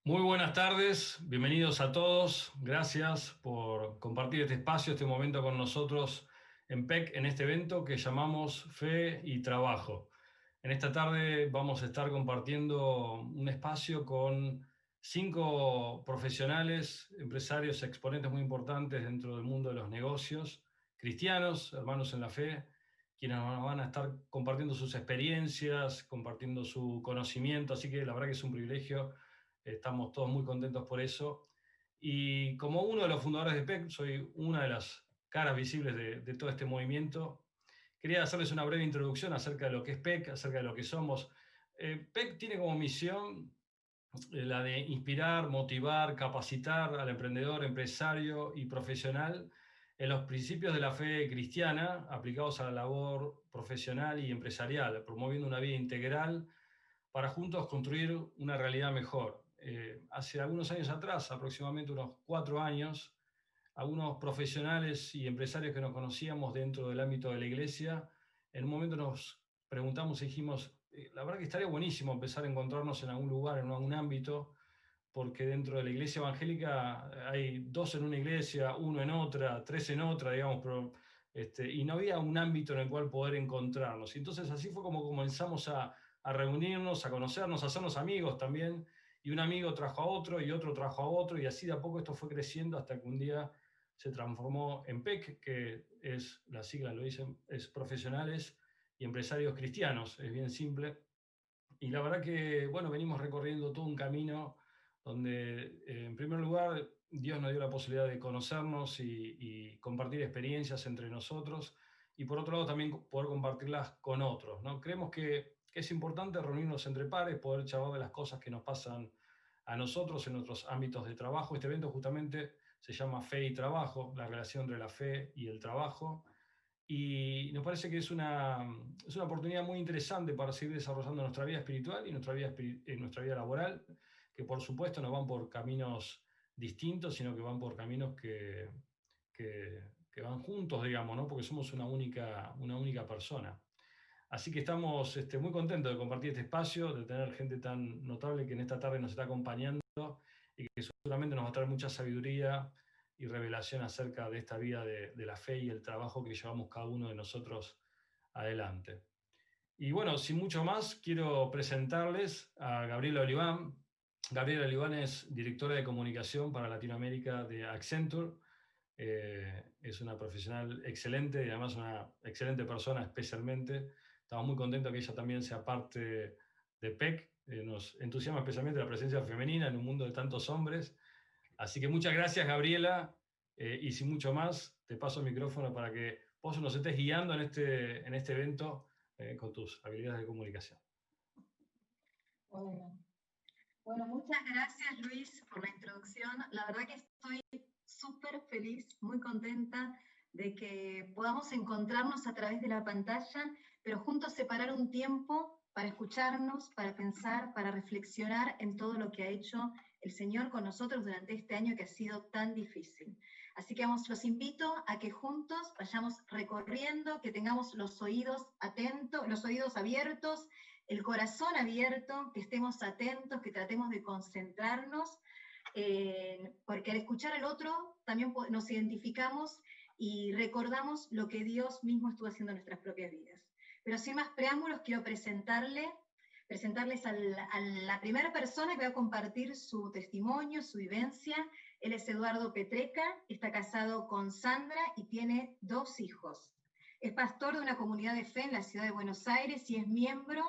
Muy buenas tardes, bienvenidos a todos. Gracias por compartir este espacio, este momento con nosotros en PEC, en este evento que llamamos Fe y Trabajo. En esta tarde vamos a estar compartiendo un espacio con 5 profesionales, empresarios, exponentes muy importantes dentro del mundo de los negocios, cristianos, hermanos en la fe, quienes nos van a estar compartiendo sus experiencias, compartiendo su conocimiento. Así que la verdad que es un privilegio. Estamos todos muy contentos por eso. Y como uno de los fundadores de PEC, soy una de las caras visibles de todo este movimiento. Quería hacerles una breve introducción acerca de lo que es PEC, acerca de lo que somos. PEC tiene como misión la de inspirar, motivar, capacitar al emprendedor, empresario y profesional en los principios de la fe cristiana aplicados a la labor profesional y empresarial, promoviendo una vida integral para juntos construir una realidad mejor. Hace algunos años atrás, aproximadamente unos 4 años, algunos profesionales y empresarios que nos conocíamos dentro del ámbito de la iglesia, en un momento nos preguntamos y dijimos, la verdad que estaría buenísimo empezar a encontrarnos en algún lugar, en algún ámbito, porque dentro de la iglesia evangélica hay 2 en una iglesia, 1 en otra, 3 en otra, digamos, pero, y no había un ámbito en el cual poder encontrarnos. Y entonces así fue como comenzamos a reunirnos, a conocernos, a hacernos amigos también, y un amigo trajo a otro, y otro trajo a otro, y así de a poco esto fue creciendo hasta que un día se transformó en PEC, que es, la sigla lo dicen, es Profesionales y Empresarios Cristianos, es bien simple. Y la verdad que, bueno, venimos recorriendo todo un camino donde, en primer lugar, Dios nos dio la posibilidad de conocernos y compartir experiencias entre nosotros, y por otro lado también poder compartirlas con otros, ¿no? Creemos que es importante reunirnos entre pares, poder charlar de las cosas que nos pasan a nosotros en nuestros ámbitos de trabajo. Este evento justamente se llama Fe y Trabajo, la relación entre la fe y el trabajo. Y nos parece que es una oportunidad muy interesante para seguir desarrollando nuestra vida espiritual y nuestra vida laboral, que por supuesto no van por caminos distintos, sino que van por caminos que van juntos, digamos, ¿no? Porque somos una única persona. Así que estamos muy contentos de compartir este espacio, de tener gente tan notable que en esta tarde nos está acompañando y que seguramente nos va a traer mucha sabiduría y revelación acerca de esta vida de la fe y el trabajo que llevamos cada uno de nosotros adelante. Y bueno, sin mucho más, quiero presentarles a Gabriela Oliván. Gabriela Oliván es directora de comunicación para Latinoamérica de Accenture. Es una profesional excelente y además una excelente persona especialmente. Estamos muy contentos que ella también sea parte de PEC. Nos entusiasma especialmente la presencia femenina en un mundo de tantos hombres. Así que muchas gracias, Gabriela. Y sin mucho más, te paso el micrófono para que vos nos estés guiando en este evento con tus habilidades de comunicación. Bueno. Bueno, muchas gracias Luis por la introducción. La verdad que estoy súper feliz, muy contenta de que podamos encontrarnos a través de la pantalla, pero juntos separar un tiempo para escucharnos, para pensar, para reflexionar en todo lo que ha hecho el Señor con nosotros durante este año que ha sido tan difícil. Así que los invito a que juntos vayamos recorriendo, que tengamos los oídos atentos, los oídos abiertos, el corazón abierto, que estemos atentos, que tratemos de concentrarnos, porque al escuchar al otro también nos identificamos y recordamos lo que Dios mismo estuvo haciendo en nuestras propias vidas. Pero sin más preámbulos, quiero presentarles a la primera persona que va a compartir su testimonio, su vivencia. Él es Eduardo Petreca, está casado con Sandra y tiene 2 hijos. Es pastor de una comunidad de fe en la ciudad de Buenos Aires y es miembro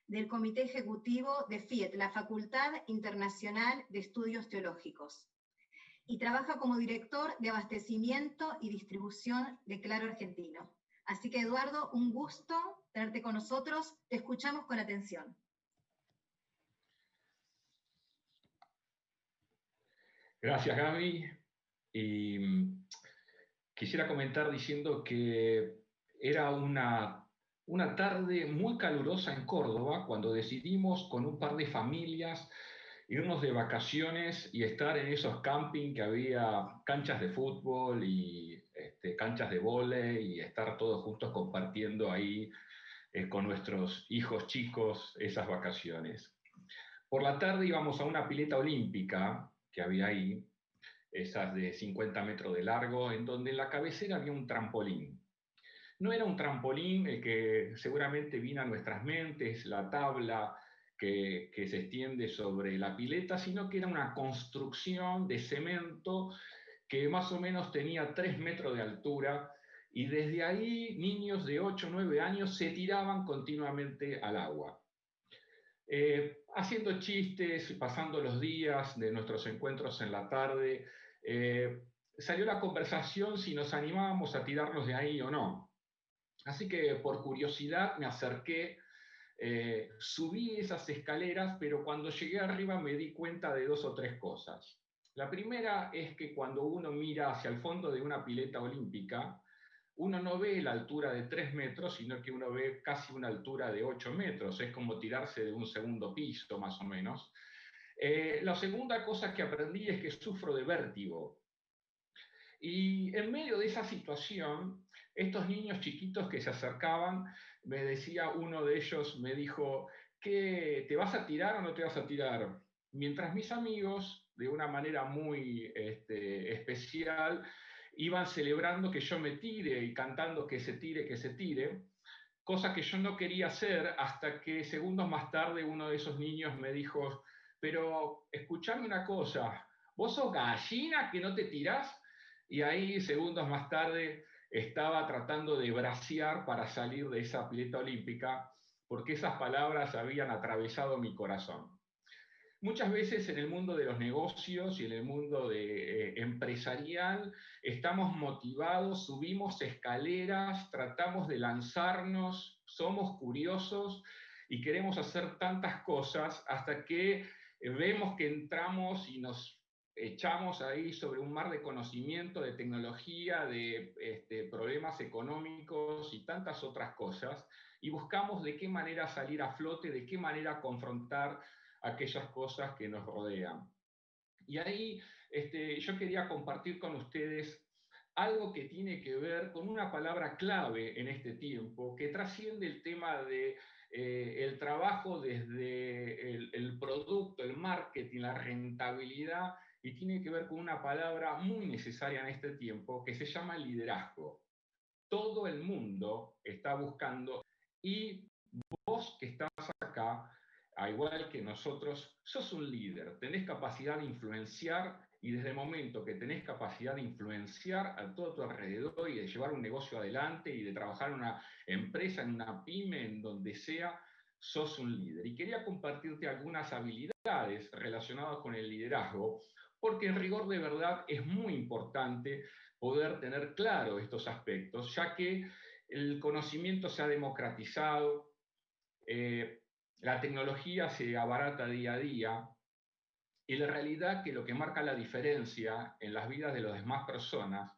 del Comité Ejecutivo de FIET, la Facultad Internacional de Estudios Teológicos, y trabaja como director de abastecimiento y distribución de Claro Argentino. Así que Eduardo, un gusto tenerte con nosotros, te escuchamos con atención. Gracias Gaby, y quisiera comentar diciendo que era una tarde muy calurosa en Córdoba cuando decidimos con un par de familias irnos de vacaciones y estar en esos camping que había canchas de fútbol y canchas de vóley y estar todos juntos compartiendo ahí con nuestros hijos chicos esas vacaciones. Por la tarde íbamos a una pileta olímpica que había ahí, esas de 50 metros de largo, en donde en la cabecera había un trampolín. No era un trampolín el que seguramente vino a nuestras mentes, la tabla que se extiende sobre la pileta, sino que era una construcción de cemento que más o menos tenía 3 metros de altura, y desde ahí niños de 8 o 9 años se tiraban continuamente al agua. Haciendo chistes, pasando los días de nuestros encuentros en la tarde, salió la conversación si nos animábamos a tirarnos de ahí o no. Así que por curiosidad me acerqué, subí esas escaleras, pero cuando llegué arriba me di cuenta de 2 o 3 cosas. La primera es que cuando uno mira hacia el fondo de una pileta olímpica, uno no ve la altura de 3 metros, sino que uno ve casi una altura de 8 metros. Es como tirarse de un segundo piso, más o menos. La segunda cosa que aprendí es que sufro de vértigo. Y en medio de esa situación, estos niños chiquitos que se acercaban, me decía uno de ellos, me dijo, ¿qué, te vas a tirar o no te vas a tirar? Mientras mis amigos, de una manera muy especial, iban celebrando que yo me tire y cantando que se tire, cosa que yo no quería hacer hasta que segundos más tarde uno de esos niños me dijo, pero escuchame una cosa, ¿vos sos gallina que no te tirás? Y ahí, segundos más tarde, estaba tratando de bracear para salir de esa pileta olímpica, porque esas palabras habían atravesado mi corazón. Muchas veces en el mundo de los negocios y en el mundo empresarial estamos motivados, subimos escaleras, tratamos de lanzarnos, somos curiosos y queremos hacer tantas cosas hasta que vemos que entramos y nos echamos ahí sobre un mar de conocimiento, de tecnología, de problemas económicos y tantas otras cosas, y buscamos de qué manera salir a flote, de qué manera confrontar aquellas cosas que nos rodean. Y ahí yo quería compartir con ustedes algo que tiene que ver con una palabra clave en este tiempo, que trasciende el tema de el trabajo desde el producto, el marketing, la rentabilidad, y tiene que ver con una palabra muy necesaria en este tiempo que se llama liderazgo. Todo el mundo está buscando, y vos que estás acá, a igual que nosotros, sos un líder, tenés capacidad de influenciar, y desde el momento que tenés capacidad de influenciar a todo tu alrededor y de llevar un negocio adelante y de trabajar en una empresa, en una pyme, en donde sea, sos un líder. Y quería compartirte algunas habilidades relacionadas con el liderazgo, porque en rigor de verdad es muy importante poder tener claro estos aspectos, ya que el conocimiento se ha democratizado, la tecnología se abarata día a día, y la realidad que lo que marca la diferencia en las vidas de las demás personas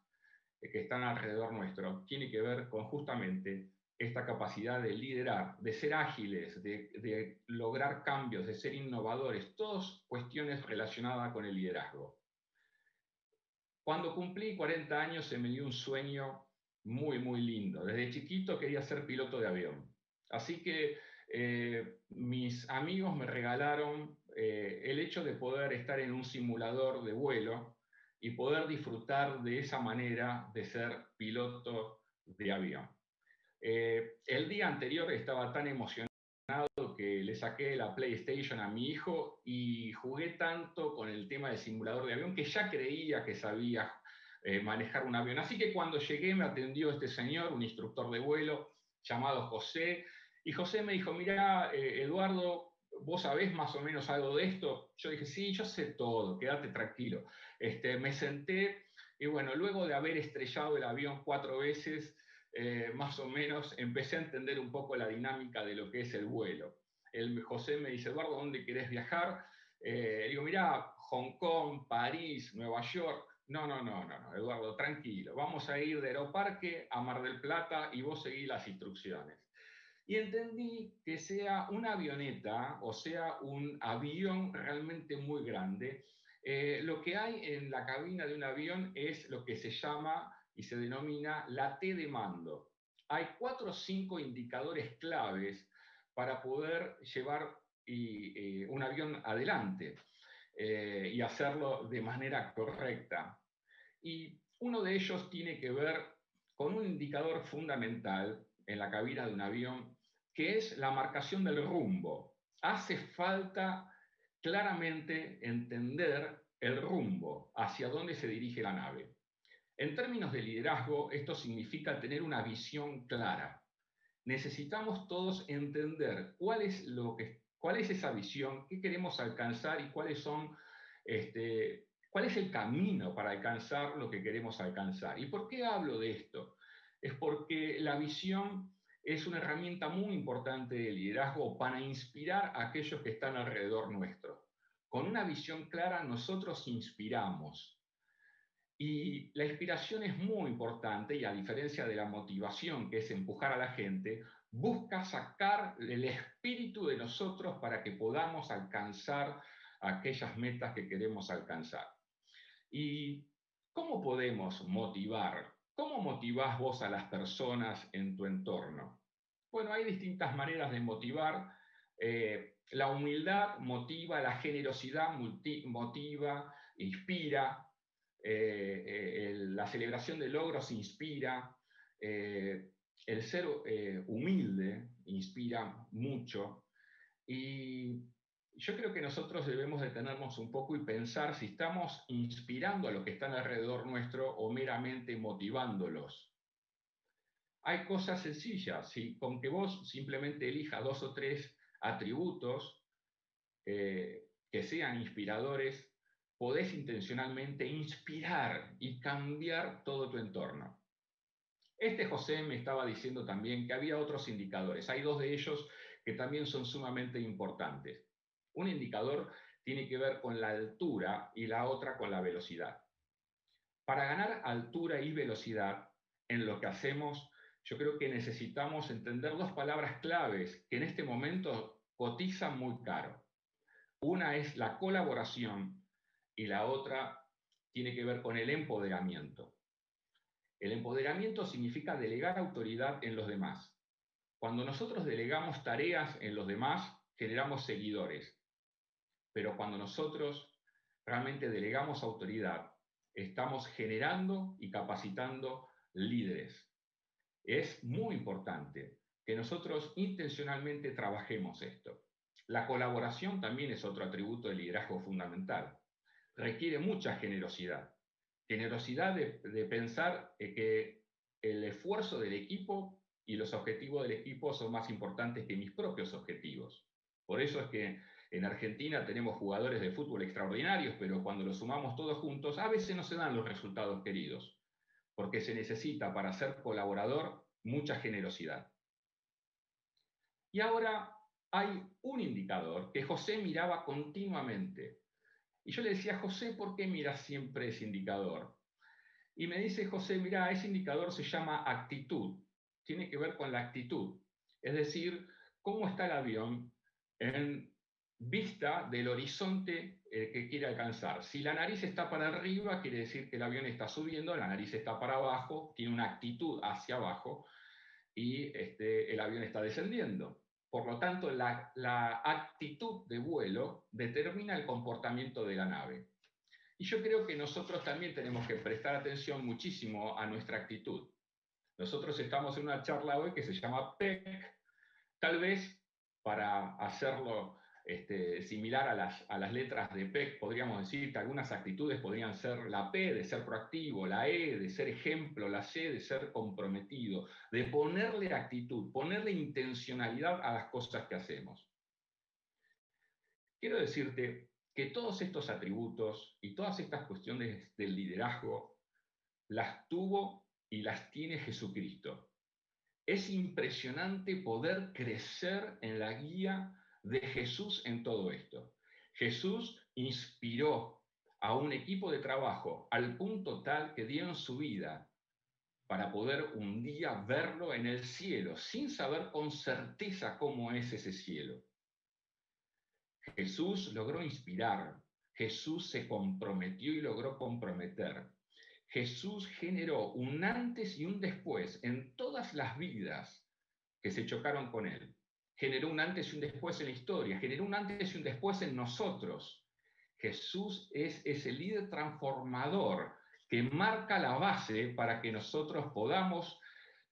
que están alrededor nuestro tiene que ver con justamente esta capacidad de liderar, de ser ágiles, de lograr cambios, de ser innovadores, todas cuestiones relacionadas con el liderazgo. Cuando cumplí 40 años se me dio un sueño muy, muy lindo. Desde chiquito quería ser piloto de avión. Así que mis amigos me regalaron el hecho de poder estar en un simulador de vuelo y poder disfrutar de esa manera de ser piloto de avión. El día anterior estaba tan emocionado que le saqué la PlayStation a mi hijo y jugué tanto con el tema del simulador de avión que ya creía que sabía manejar un avión. Así que cuando llegué me atendió este señor, un instructor de vuelo llamado José, y José me dijo, mira, Eduardo, ¿vos sabés más o menos algo de esto? Yo dije, sí, yo sé todo, quédate tranquilo. Me senté y bueno, luego de haber estrellado el avión 4 veces, más o menos empecé a entender un poco la dinámica de lo que es el vuelo. José me dice, Eduardo, ¿dónde querés viajar? Digo, mirá, Hong Kong, París, Nueva York. No, Eduardo, tranquilo. Vamos a ir de Aeroparque a Mar del Plata y vos seguís las instrucciones. Y entendí que sea una avioneta o sea un avión realmente muy grande, lo que hay en la cabina de un avión es lo que se llama y se denomina la T de mando. Hay 4 o 5 indicadores claves para poder llevar un avión adelante y hacerlo de manera correcta. Y uno de ellos tiene que ver con un indicador fundamental en la cabina de un avión, que es la marcación del rumbo. Hace falta claramente entender el rumbo, hacia dónde se dirige la nave. En términos de liderazgo, esto significa tener una visión clara. Necesitamos todos entender cuál es esa visión, qué queremos alcanzar y cuál es el camino para alcanzar lo que queremos alcanzar. ¿Y por qué hablo de esto? Es porque la visión es una herramienta muy importante de liderazgo para inspirar a aquellos que están alrededor nuestro. Con una visión clara nosotros inspiramos. Y la inspiración es muy importante y a diferencia de la motivación, que es empujar a la gente, busca sacar el espíritu de nosotros para que podamos alcanzar aquellas metas que queremos alcanzar. ¿Y cómo podemos motivar? ¿Cómo motivás vos a las personas en tu entorno? Bueno, hay distintas maneras de motivar. La humildad motiva, la generosidad motiva, inspira. La celebración de logros inspira, el ser humilde inspira mucho, y yo creo que nosotros debemos detenernos un poco y pensar si estamos inspirando a los que están alrededor nuestro o meramente motivándolos. Hay cosas sencillas, ¿sí? Con que vos simplemente elijas 2 o 3 atributos que sean inspiradores, podés intencionalmente inspirar y cambiar todo tu entorno. José me estaba diciendo también que había otros indicadores. Hay 2 de ellos que también son sumamente importantes. Un indicador tiene que ver con la altura y la otra con la velocidad. Para ganar altura y velocidad en lo que hacemos, yo creo que necesitamos entender 2 palabras claves que en este momento cotizan muy caro. Una es la colaboración y la otra tiene que ver con el empoderamiento. El empoderamiento significa delegar autoridad en los demás. Cuando nosotros delegamos tareas en los demás, generamos seguidores. Pero cuando nosotros realmente delegamos autoridad, estamos generando y capacitando líderes. Es muy importante que nosotros intencionalmente trabajemos esto. La colaboración también es otro atributo de liderazgo fundamental. Requiere mucha generosidad. Generosidad de pensar que el esfuerzo del equipo y los objetivos del equipo son más importantes que mis propios objetivos. Por eso es que en Argentina tenemos jugadores de fútbol extraordinarios, pero cuando los sumamos todos juntos, a veces no se dan los resultados queridos, porque se necesita para ser colaborador mucha generosidad. Y ahora hay un indicador que José miraba continuamente. Y yo le decía, José, ¿por qué miras siempre ese indicador? Y me dice José, mira, ese indicador se llama actitud. Tiene que ver con la actitud. Es decir, cómo está el avión en vista del horizonte que quiere alcanzar. Si la nariz está para arriba, quiere decir que el avión está subiendo, la nariz está para abajo, tiene una actitud hacia abajo y el avión está descendiendo. Por lo tanto, la actitud de vuelo determina el comportamiento de la nave. Y yo creo que nosotros también tenemos que prestar atención muchísimo a nuestra actitud. Nosotros estamos en una charla hoy que se llama PEC, tal vez para hacerlo similar a las letras de PEC, podríamos decir que algunas actitudes podrían ser la P de ser proactivo, la E de ser ejemplo, la C de ser comprometido, de ponerle actitud, ponerle intencionalidad a las cosas que hacemos. Quiero decirte que todos estos atributos y todas estas cuestiones del liderazgo las tuvo y las tiene Jesucristo. Es impresionante poder crecer en la guía de Jesús en todo esto. Jesús inspiró a un equipo de trabajo al punto tal que dieron su vida para poder un día verlo en el cielo, sin saber con certeza cómo es ese cielo. Jesús logró inspirar, Jesús se comprometió y logró comprometer. Jesús generó un antes y un después en todas las vidas que se chocaron con él. generó un antes y un después en la historia, generó un antes y un después en nosotros. Jesús es ese líder transformador que marca la base para que nosotros podamos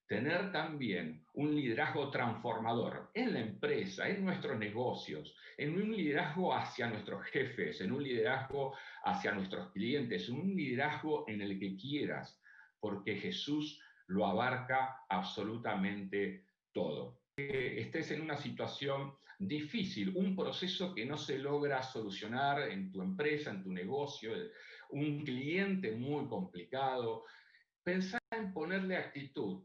tener también un liderazgo transformador en la empresa, en nuestros negocios, en un liderazgo hacia nuestros jefes, en un liderazgo hacia nuestros clientes, en un liderazgo en el que quieras, porque Jesús lo abarca absolutamente todo. Que estés en una situación difícil, un proceso que no se logra solucionar en tu empresa, en tu negocio, un cliente muy complicado, pensá en ponerle actitud.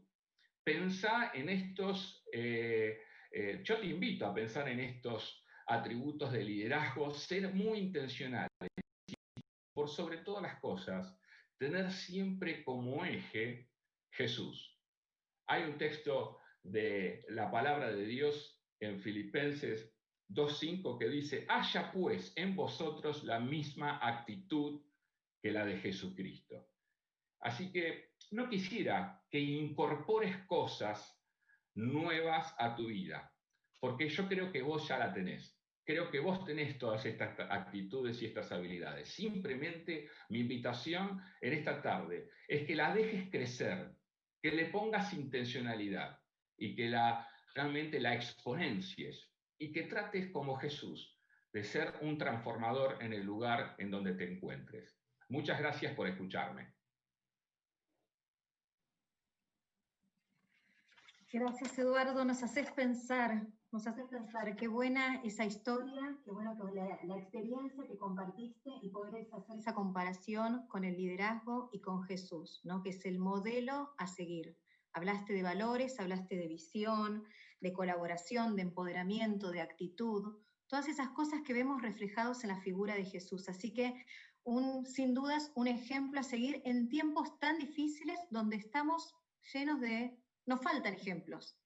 Pensá en estos, yo te invito a pensar en estos atributos de liderazgo, ser muy intencional. Por sobre todas las cosas, tener siempre como eje Jesús. Hay un texto de la palabra de Dios en Filipenses 2:5 que dice: haya pues en vosotros la misma actitud que la de Jesucristo. Así que no quisiera que incorpores cosas nuevas a tu vida, porque yo creo que vos ya la tenés. Creo que vos tenés todas estas actitudes y estas habilidades. Simplemente mi invitación en esta tarde es que la dejes crecer, que le pongas intencionalidad y que realmente la exponencies y que trates como Jesús de ser un transformador en el lugar en donde te encuentres. Muchas gracias por escucharme. Gracias, Eduardo, nos haces pensar, qué buena esa historia, qué bueno que la experiencia que compartiste y poder hacer esa comparación con el liderazgo y con Jesús, ¿no? Que es el modelo a seguir. Hablaste de valores, hablaste de visión, de colaboración, de empoderamiento, de actitud, todas esas cosas que vemos reflejados en la figura de Jesús. Así que sin dudas un ejemplo a seguir en tiempos tan difíciles donde estamos llenos de... Nos faltan ejemplos.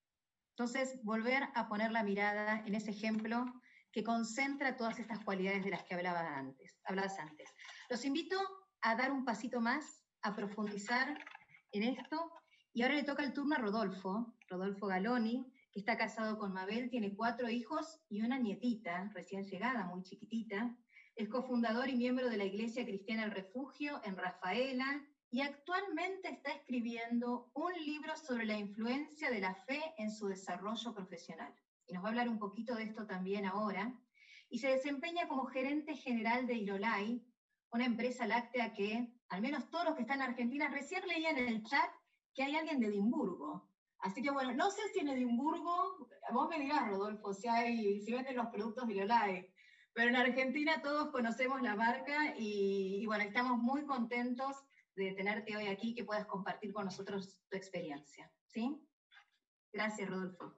Entonces, volver a poner la mirada en ese ejemplo que concentra todas estas cualidades de las que hablabas antes. Los invito a dar un pasito más, a profundizar en esto, y ahora le toca el turno a Rodolfo Galoni, que está casado con Mabel, tiene 4 hijos y una nietita, recién llegada, muy chiquitita. Es cofundador y miembro de la Iglesia Cristiana El Refugio en Rafaela, y actualmente está escribiendo un libro sobre la influencia de la fe en su desarrollo profesional. Y nos va a hablar un poquito de esto también ahora. Y se desempeña como gerente general de Irolai, una empresa láctea que, al menos todos los que están en Argentina, recién leían en el chat que hay alguien de Edimburgo. Así que bueno, no sé si en Edimburgo, vos me dirás, Rodolfo, si venden los productos de Irolai, pero en Argentina todos conocemos la marca y bueno, estamos muy contentos de tenerte hoy aquí, que puedas compartir con nosotros tu experiencia. ¿Sí? Gracias, Rodolfo.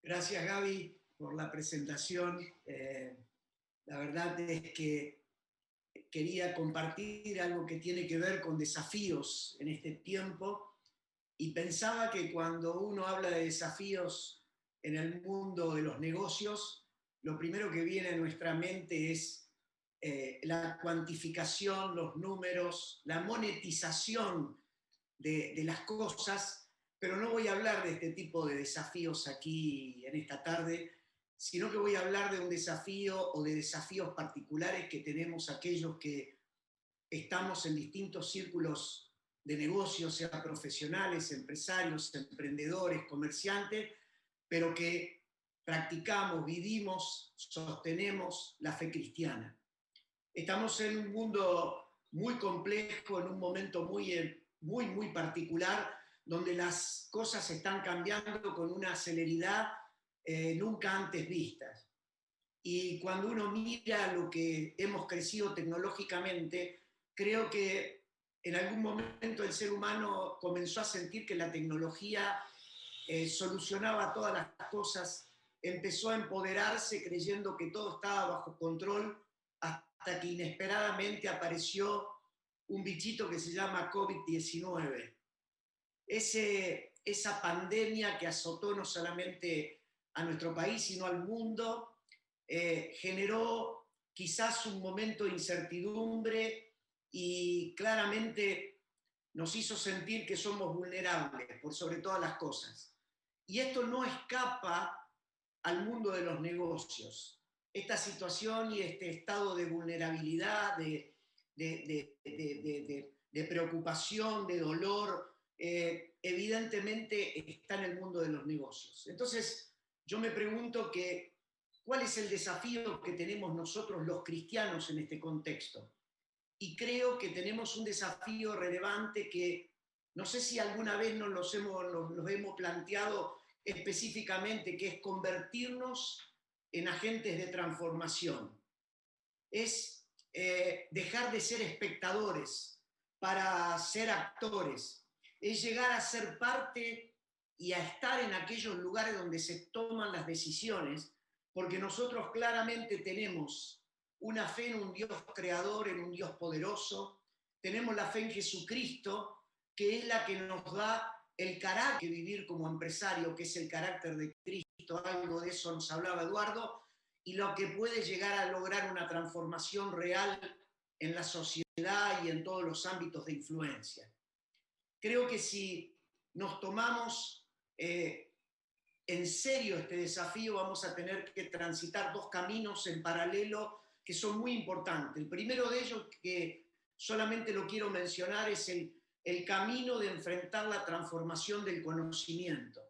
Gracias, Gaby, por la presentación. La verdad es que quería compartir algo que tiene que ver con desafíos en este tiempo, y pensaba que cuando uno habla de desafíos en el mundo de los negocios, lo primero que viene a nuestra mente es la cuantificación, los números, la monetización de las cosas, pero no voy a hablar de este tipo de desafíos aquí en esta tarde, sino que voy a hablar de un desafío o de desafíos particulares que tenemos aquellos que estamos en distintos círculos de negocios, sea profesionales, empresarios, emprendedores, comerciantes, pero que practicamos, vivimos, sostenemos la fe cristiana. Estamos en un mundo muy complejo, en un momento muy particular, donde las cosas están cambiando con una celeridad nunca antes vistas. Y cuando uno mira lo que hemos crecido tecnológicamente, creo que en algún momento el ser humano comenzó a sentir que la tecnología solucionaba todas las cosas, empezó a empoderarse creyendo que todo estaba bajo control, hasta que inesperadamente apareció un bichito que se llama COVID-19. Esa pandemia que azotó no solamente a nuestro país, sino al mundo, generó quizás un momento de incertidumbre y claramente nos hizo sentir que somos vulnerables por sobre todas las cosas. Y esto no escapa al mundo de los negocios. Esta situación y este estado de vulnerabilidad, de preocupación, de dolor, evidentemente está en el mundo de los negocios. Entonces, yo me pregunto ¿cuál es el desafío que tenemos nosotros los cristianos en este contexto? Y creo que tenemos un desafío relevante que no sé si alguna vez nos hemos planteado específicamente, que es convertirnos en agentes de transformación. Es dejar de ser espectadores para ser actores. Es llegar a ser parte y a estar en aquellos lugares donde se toman las decisiones, porque nosotros claramente tenemos una fe en un Dios creador, en un Dios poderoso, tenemos la fe en Jesucristo, que es la que nos da el carácter que vivir como empresario, que es el carácter de Cristo, algo de eso nos hablaba Eduardo, y lo que puede llegar a lograr una transformación real en la sociedad y en todos los ámbitos de influencia. Creo que si nos tomamos en serio este desafío, vamos a tener que transitar dos caminos en paralelo que son muy importantes. El primero de ellos, que solamente lo quiero mencionar, es el camino de enfrentar la transformación del conocimiento.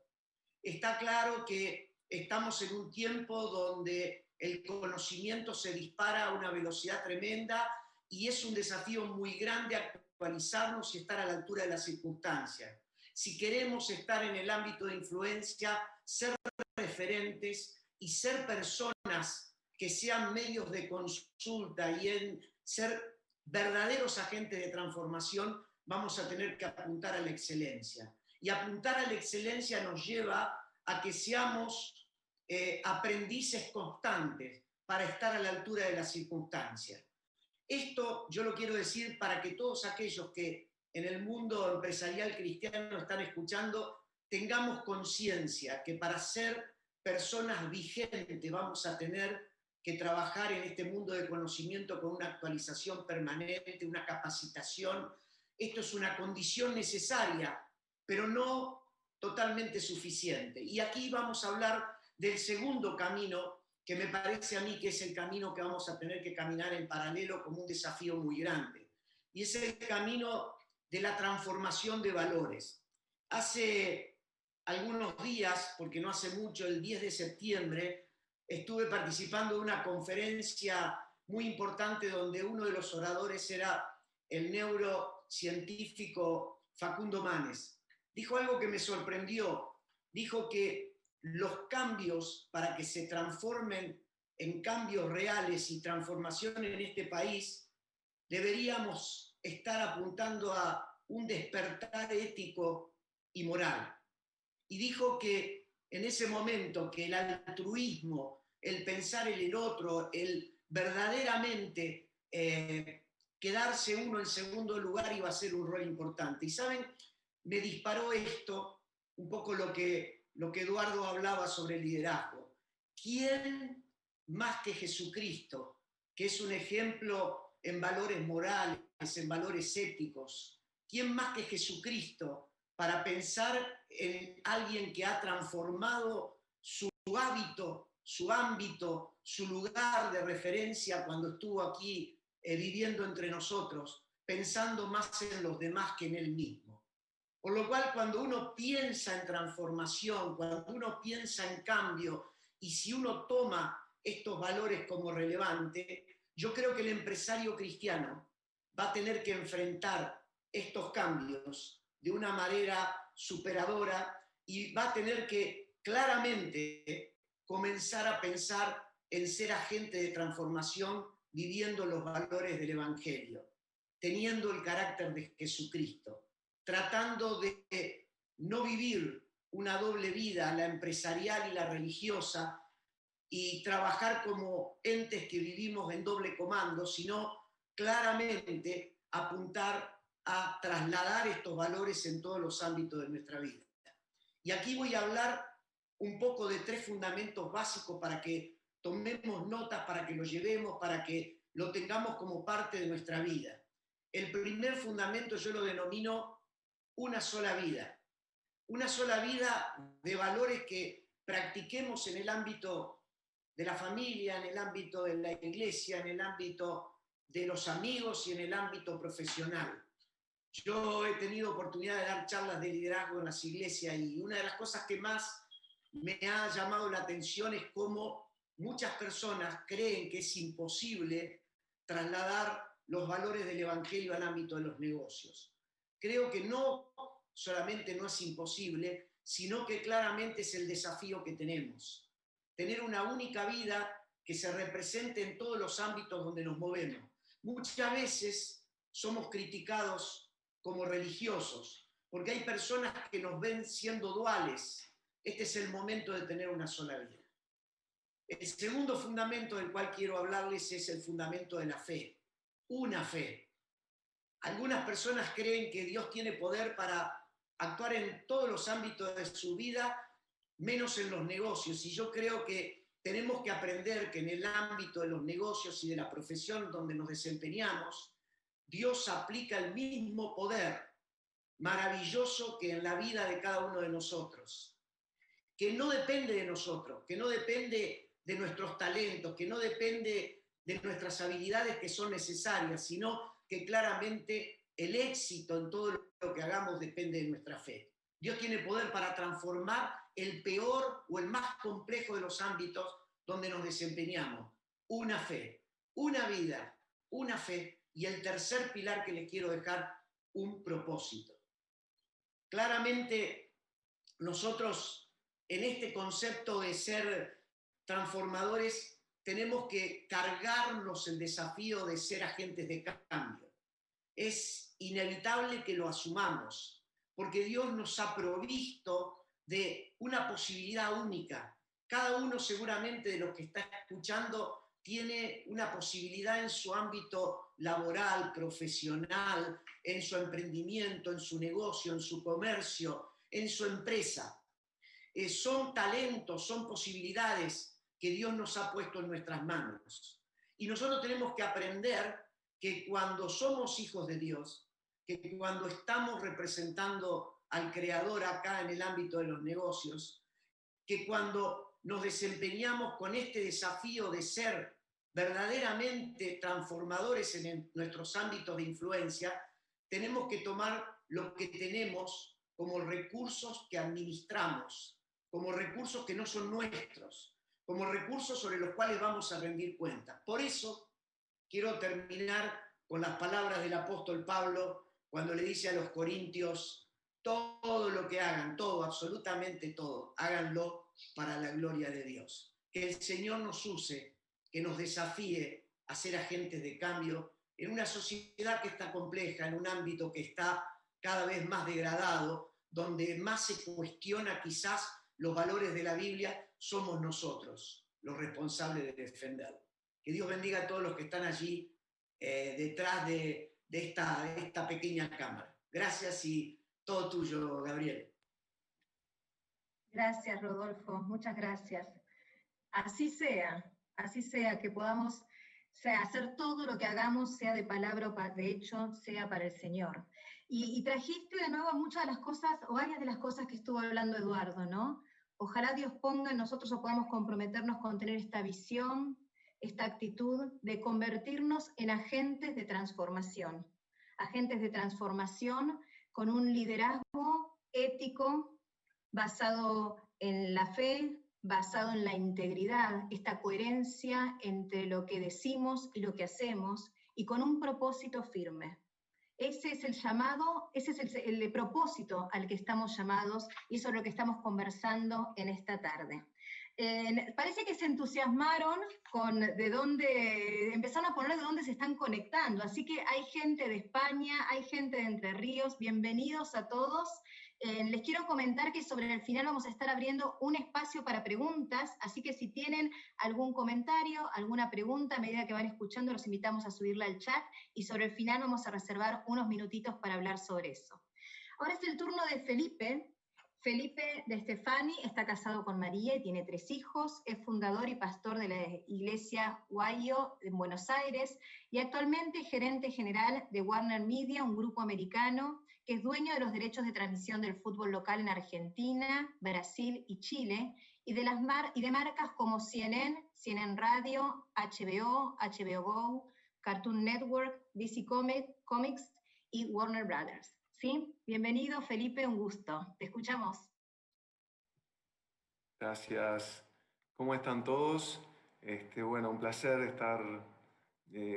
Está claro que estamos en un tiempo donde el conocimiento se dispara a una velocidad tremenda y es un desafío muy grande actualizarnos y estar a la altura de las circunstancias. Si queremos estar en el ámbito de influencia, ser referentes y ser personas que sean medios de consulta y en ser verdaderos agentes de transformación, vamos a tener que apuntar a la excelencia. Y apuntar a la excelencia nos lleva a que seamos aprendices constantes para estar a la altura de las circunstancias. Esto yo lo quiero decir para que todos aquellos que en el mundo empresarial cristiano están escuchando, tengamos conciencia que para ser personas vigentes vamos a tener que trabajar en este mundo de conocimiento con una actualización permanente, una capacitación. Esto es una condición necesaria, pero no totalmente suficiente. Y aquí vamos a hablar del segundo camino, que me parece a mí que es el camino que vamos a tener que caminar en paralelo como un desafío muy grande. Y es el camino de la transformación de valores. Hace algunos días, porque no hace mucho, el 10 de septiembre, estuve participando de una conferencia muy importante donde uno de los oradores era el neurocientífico Facundo Manes. Dijo algo que me sorprendió. Dijo que los cambios para que se transformen en cambios reales y transformación en este país, deberíamos estar apuntando a un despertar ético y moral. Y dijo que en ese momento que el altruismo, el pensar en el otro, el verdaderamente quedarse uno en segundo lugar iba a ser un rol importante. Y saben, me disparó esto, un poco lo que Eduardo hablaba sobre el liderazgo. ¿Quién más que Jesucristo, que es un ejemplo en valores morales, en valores éticos? ¿Quién más que Jesucristo para pensar en alguien que ha transformado su hábito, su ámbito, su lugar de referencia cuando estuvo aquí viviendo entre nosotros, pensando más en los demás que en él mismo? Por lo cual, cuando uno piensa en transformación, cuando uno piensa en cambio, y si uno toma estos valores como relevantes, yo creo que el empresario cristiano va a tener que enfrentar estos cambios de una manera superadora y va a tener que claramente comenzar a pensar en ser agente de transformación viviendo los valores del Evangelio, teniendo el carácter de Jesucristo, tratando de no vivir una doble vida, la empresarial y la religiosa, y trabajar como entes que vivimos en doble comando, sino claramente apuntar a trasladar estos valores en todos los ámbitos de nuestra vida. Y aquí voy a hablar un poco de tres fundamentos básicos para que tomemos notas, para que lo llevemos, para que lo tengamos como parte de nuestra vida. El primer fundamento yo lo denomino una sola vida. una sola vida de valores que practiquemos en el ámbito de la familia, en el ámbito de la iglesia, en el ámbito de los amigos y en el ámbito profesional. Yo he tenido oportunidad de dar charlas de liderazgo en las iglesias y una de las cosas que más me ha llamado la atención es cómo muchas personas creen que es imposible trasladar los valores del evangelio al ámbito de los negocios. Creo que no solamente no es imposible, sino que claramente es el desafío que tenemos. Tener una única vida que se represente en todos los ámbitos donde nos movemos. Muchas veces somos criticados como religiosos, porque hay personas que nos ven siendo duales. Este es el momento de tener una sola vida. El segundo fundamento del cual quiero hablarles es el fundamento de la fe. Una fe. Algunas personas creen que Dios tiene poder para actuar en todos los ámbitos de su vida, menos en los negocios. Y yo creo que tenemos que aprender que en el ámbito de los negocios y de la profesión donde nos desempeñamos, Dios aplica el mismo poder maravilloso que en la vida de cada uno de nosotros, que no depende de nosotros, que no depende de nuestros talentos, que no depende de nuestras habilidades que son necesarias, sino que claramente el éxito en todo lo que hagamos depende de nuestra fe. Dios tiene poder para transformar el peor o el más complejo de los ámbitos donde nos desempeñamos. Una fe, una vida, una fe. Y el tercer pilar que les quiero dejar, un propósito. Claramente nosotros en este concepto de ser transformadores tenemos que cargarnos el desafío de ser agentes de cambio. Es inevitable que lo asumamos, porque Dios nos ha provisto de una posibilidad única. Cada uno seguramente de los que está escuchando tiene una posibilidad en su ámbito laboral, profesional, en su emprendimiento, en su negocio, en su comercio, en su empresa. Son talentos, son posibilidades que Dios nos ha puesto en nuestras manos. Y nosotros tenemos que aprender que cuando somos hijos de Dios, que cuando estamos representando al Creador acá en el ámbito de los negocios, que cuando nos desempeñamos con este desafío de ser verdaderamente transformadores en nuestros ámbitos de influencia, tenemos que tomar lo que tenemos como recursos que administramos, como recursos que no son nuestros, como recursos sobre los cuales vamos a rendir cuenta. Por eso quiero terminar con las palabras del apóstol Pablo cuando le dice a los corintios: todo lo que hagan, todo, absolutamente todo, háganlo para la gloria de Dios. Que el Señor nos use, que nos desafíe a ser agentes de cambio en una sociedad que está compleja, en un ámbito que está cada vez más degradado, donde más se cuestiona quizás los valores de la Biblia, somos nosotros los responsables de defenderlo. Que Dios bendiga a todos los que están allí detrás de esta pequeña cámara. Gracias y todo tuyo, Gabriel. Gracias, Rodolfo, muchas gracias. Así sea, que podamos hacer todo lo que hagamos, sea de palabra o de hecho, sea para el Señor. Y trajiste de nuevo muchas de las cosas, o varias de las cosas que estuvo hablando Eduardo, ¿no? Ojalá Dios ponga en nosotros o podamos comprometernos con tener esta visión, esta actitud de convertirnos en agentes de transformación con un liderazgo ético basado en la fe, basado en la integridad, esta coherencia entre lo que decimos y lo que hacemos, y con un propósito firme. Ese es el llamado, ese es el propósito al que estamos llamados, y eso es lo que estamos conversando en esta tarde. Parece que se entusiasmaron con empezaron a poner de dónde se están conectando, así que hay gente de España, hay gente de Entre Ríos, bienvenidos a todos. Les quiero comentar que sobre el final vamos a estar abriendo un espacio para preguntas, así que si tienen algún comentario, alguna pregunta, a medida que van escuchando, los invitamos a subirla al chat, y sobre el final vamos a reservar unos minutitos para hablar sobre eso. Ahora es el turno de Felipe. Felipe De Stefani está casado con María y tiene 3 hijos, es fundador y pastor de la iglesia Guayo en Buenos Aires y actualmente es gerente general de Warner Media, un grupo americano que es dueño de los derechos de transmisión del fútbol local en Argentina, Brasil y Chile, y de marcas como CNN, CNN Radio, HBO, HBO Go, Cartoon Network, DC Comics y Warner Brothers. ¿Sí? Bienvenido, Felipe, un gusto. Te escuchamos. Gracias. ¿Cómo están todos? Bueno, un placer estar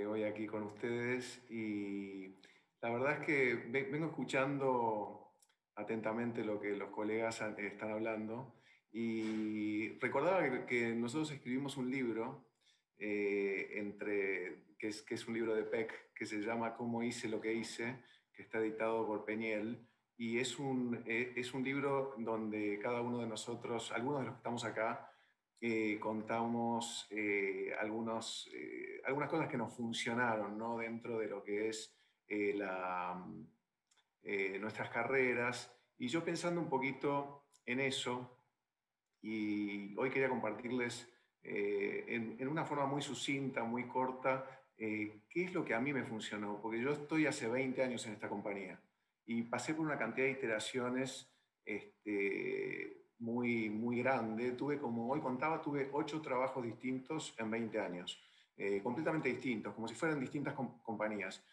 hoy aquí con ustedes y la verdad es que vengo escuchando atentamente lo que los colegas están hablando y recordaba que nosotros escribimos un libro que es un libro de Peck que se llama Cómo hice lo que hice, que está editado por Peñel. Y es un libro donde cada uno de nosotros, algunos de los que estamos acá, contamos algunas cosas que nos funcionaron, ¿no? Dentro de lo que es nuestras carreras. Y yo pensando un poquito en eso, y hoy quería compartirles en una forma muy sucinta, muy corta, qué es lo que a mí me funcionó. Porque yo estoy hace 20 años en esta compañía y pasé por una cantidad de iteraciones muy, muy grande. Hoy contaba, tuve 8 trabajos distintos en 20 años, completamente distintos, como si fueran distintas compañías.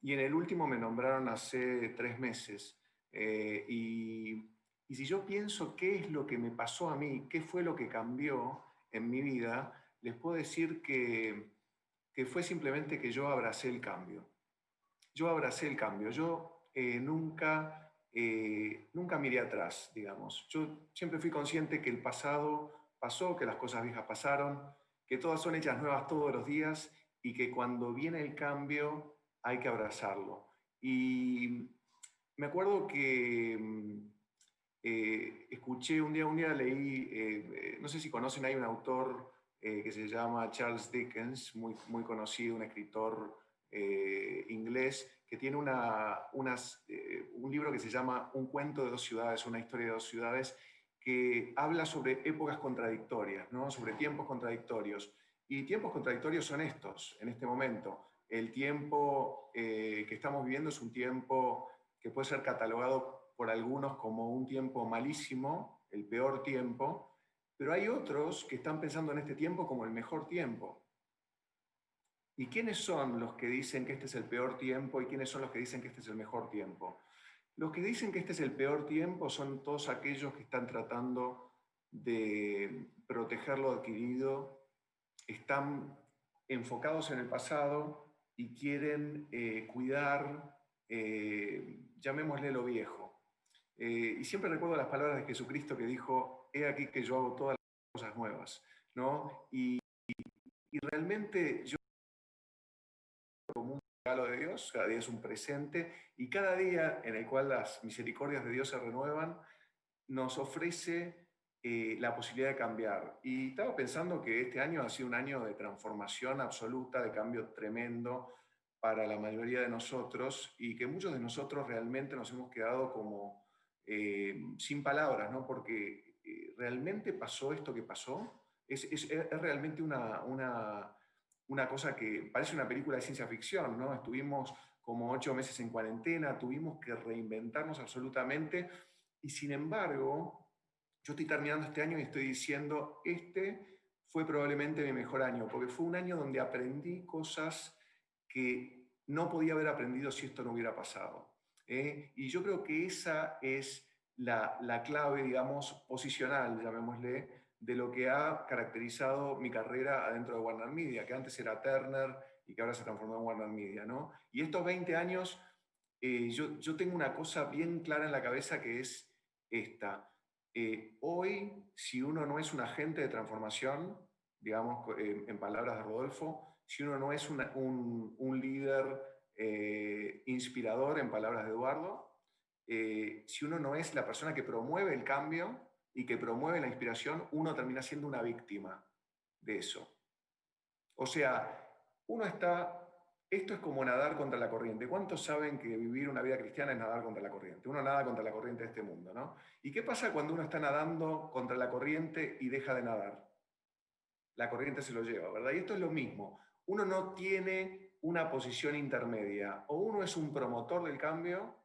Y en el último me nombraron hace 3 meses. Y si yo pienso qué es lo que me pasó a mí, qué fue lo que cambió en mi vida, les puedo decir que fue simplemente que yo abracé el cambio. Yo abracé el cambio. Yo nunca miré atrás, digamos. Yo siempre fui consciente que el pasado pasó, que las cosas viejas pasaron, que todas son hechas nuevas todos los días y que cuando viene el cambio hay que abrazarlo. Y me acuerdo que escuché un día leí, no sé si conocen, hay un autor que se llama Charles Dickens, muy, muy conocido, un escritor inglés, que tiene un libro que se llama Un cuento de 2 ciudades, una historia de 2 ciudades, que habla sobre épocas contradictorias, ¿no? Sobre tiempos contradictorios. Y tiempos contradictorios son estos, en este momento. El tiempo que estamos viviendo es un tiempo que puede ser catalogado por algunos como un tiempo malísimo, el peor tiempo, pero hay otros que están pensando en este tiempo como el mejor tiempo. ¿Y quiénes son los que dicen que este es el peor tiempo y quiénes son los que dicen que este es el mejor tiempo? Los que dicen que este es el peor tiempo son todos aquellos que están tratando de proteger lo adquirido, están enfocados en el pasado y quieren cuidar, llamémosle lo viejo. Y siempre recuerdo las palabras de Jesucristo que dijo: he aquí que yo hago todas las cosas nuevas, ¿no? Y realmente yo, como un regalo de Dios, cada día es un presente, y cada día en el cual las misericordias de Dios se renuevan, nos ofrece la posibilidad de cambiar. Y estaba pensando que este año ha sido un año de transformación absoluta, de cambio tremendo para la mayoría de nosotros, y que muchos de nosotros realmente nos hemos quedado como sin palabras, ¿no? Porque realmente pasó esto que pasó. Es realmente una cosa que parece una película de ciencia ficción, ¿no? Estuvimos como 8 meses en cuarentena, tuvimos que reinventarnos absolutamente, y sin embargo, yo estoy terminando este año y estoy diciendo, este fue probablemente mi mejor año, porque fue un año donde aprendí cosas que no podía haber aprendido si esto no hubiera pasado. Y yo creo que esa es la clave, digamos, posicional, llamémosle, de lo que ha caracterizado mi carrera adentro de Warner Media, que antes era Turner y que ahora se transformó en Warner Media, ¿no? Y estos 20 años, yo tengo una cosa bien clara en la cabeza, que es esta. Hoy, si uno no es un agente de transformación, digamos, en palabras de Rodolfo, si uno no es un líder inspirador, en palabras de Eduardo, si uno no es la persona que promueve el cambio y que promueve la inspiración, uno termina siendo una víctima de eso. O sea, uno está esto es como nadar contra la corriente. ¿Cuántos saben que vivir una vida cristiana es nadar contra la corriente? Uno nada contra la corriente de este mundo, ¿no? ¿Y qué pasa cuando uno está nadando contra la corriente y deja de nadar? La corriente se lo lleva, ¿verdad? Y esto es lo mismo. Uno no tiene una posición intermedia. O uno es un promotor del cambio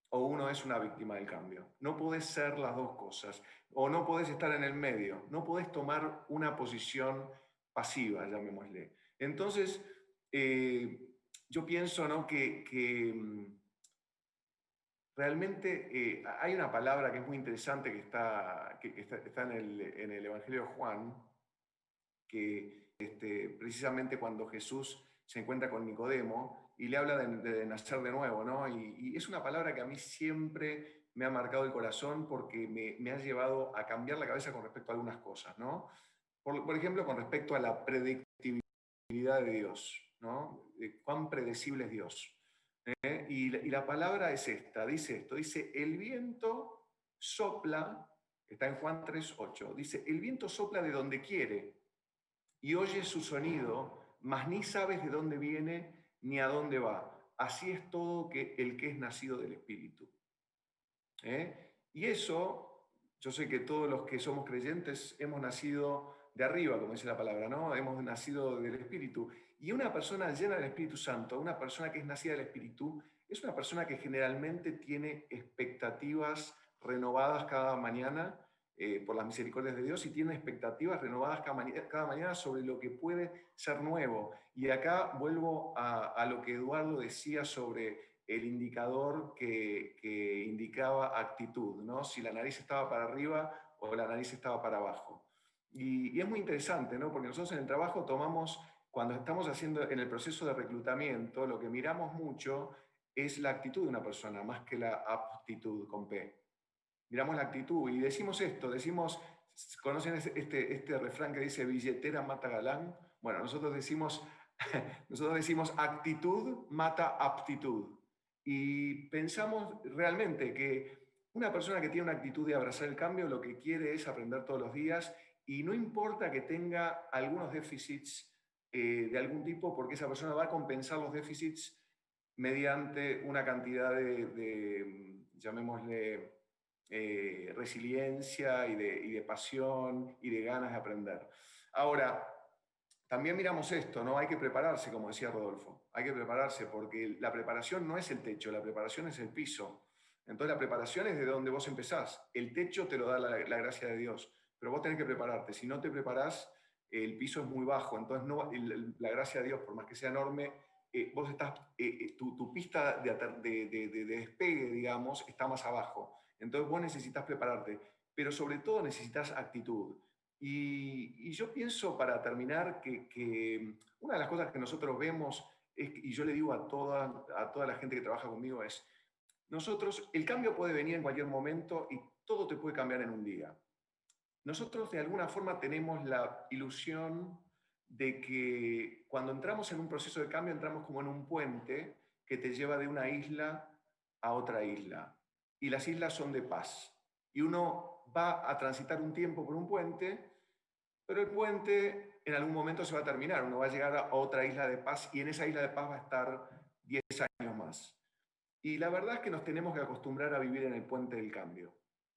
o uno es una víctima del cambio. No podés ser las dos cosas. O no podés estar en el medio. No podés tomar una posición pasiva, llamémosle. Entonces, yo pienso, ¿no?, que realmente hay una palabra que es muy interesante que está en el Evangelio de Juan, que precisamente cuando Jesús se encuentra con Nicodemo y le habla de nacer de nuevo, ¿no? Y es una palabra que a mí siempre me ha marcado el corazón porque me ha llevado a cambiar la cabeza con respecto a algunas cosas, ¿no? Por ejemplo, con respecto a la predictibilidad de Dios, ¿no? De cuán predecible es Dios. Y la palabra es esta, dice esto, dice, el viento sopla, está en Juan 3:8, dice, el viento sopla de donde quiere y oyes su sonido, mas ni sabes de dónde viene ni a dónde va. Así es todo el que es nacido del Espíritu. Y eso, yo sé que todos los que somos creyentes hemos nacido de arriba, como dice la palabra, ¿no? Hemos nacido del Espíritu. Y una persona llena del Espíritu Santo, una persona que es nacida del Espíritu, es una persona que generalmente tiene expectativas renovadas cada mañana por las misericordias de Dios y tiene expectativas renovadas cada mañana sobre lo que puede ser nuevo. Y acá vuelvo a lo que Eduardo decía sobre el indicador que indicaba actitud, ¿no? Si la nariz estaba para arriba o la nariz estaba para abajo. Y es muy interesante, ¿no? Porque nosotros en el trabajo tomamos, cuando estamos haciendo en el proceso de reclutamiento, lo que miramos mucho es la actitud de una persona, más que la aptitud con P. Miramos la actitud y decimos esto, ¿conocen este refrán que dice billetera mata galán? Bueno, nosotros decimos actitud mata aptitud. Y pensamos realmente que una persona que tiene una actitud de abrazar el cambio lo que quiere es aprender todos los días y no importa que tenga algunos déficits de algún tipo, porque esa persona va a compensar los déficits mediante una cantidad llamémosle, resiliencia y de pasión y de ganas de aprender. Ahora, también miramos esto, ¿no? Hay que prepararse, como decía Rodolfo. Hay que prepararse porque la preparación no es el techo, la preparación es el piso. Entonces la preparación es de donde vos empezás. El techo te lo da la gracia de Dios, pero vos tenés que prepararte. Si no te preparás, el piso es muy bajo. Entonces la gracia de Dios, por más que sea enorme, vos estás, tu pista de despegue, digamos, está más abajo. Entonces vos necesitas prepararte, pero sobre todo necesitas actitud. Y yo pienso, para terminar, que una de las cosas que nosotros vemos, y yo le digo a toda la gente que trabaja conmigo, es, el cambio puede venir en cualquier momento y todo te puede cambiar en un día. Nosotros de alguna forma tenemos la ilusión de que cuando entramos en un proceso de cambio, entramos como en un puente que te lleva de una isla a otra isla. Y las islas son de paz. Y uno va a transitar un tiempo por un puente, pero el puente en algún momento se va a terminar. Uno va a llegar a otra isla de paz y en esa isla de paz va a estar 10 años más. Y la verdad es que nos tenemos que acostumbrar a vivir en el puente del cambio.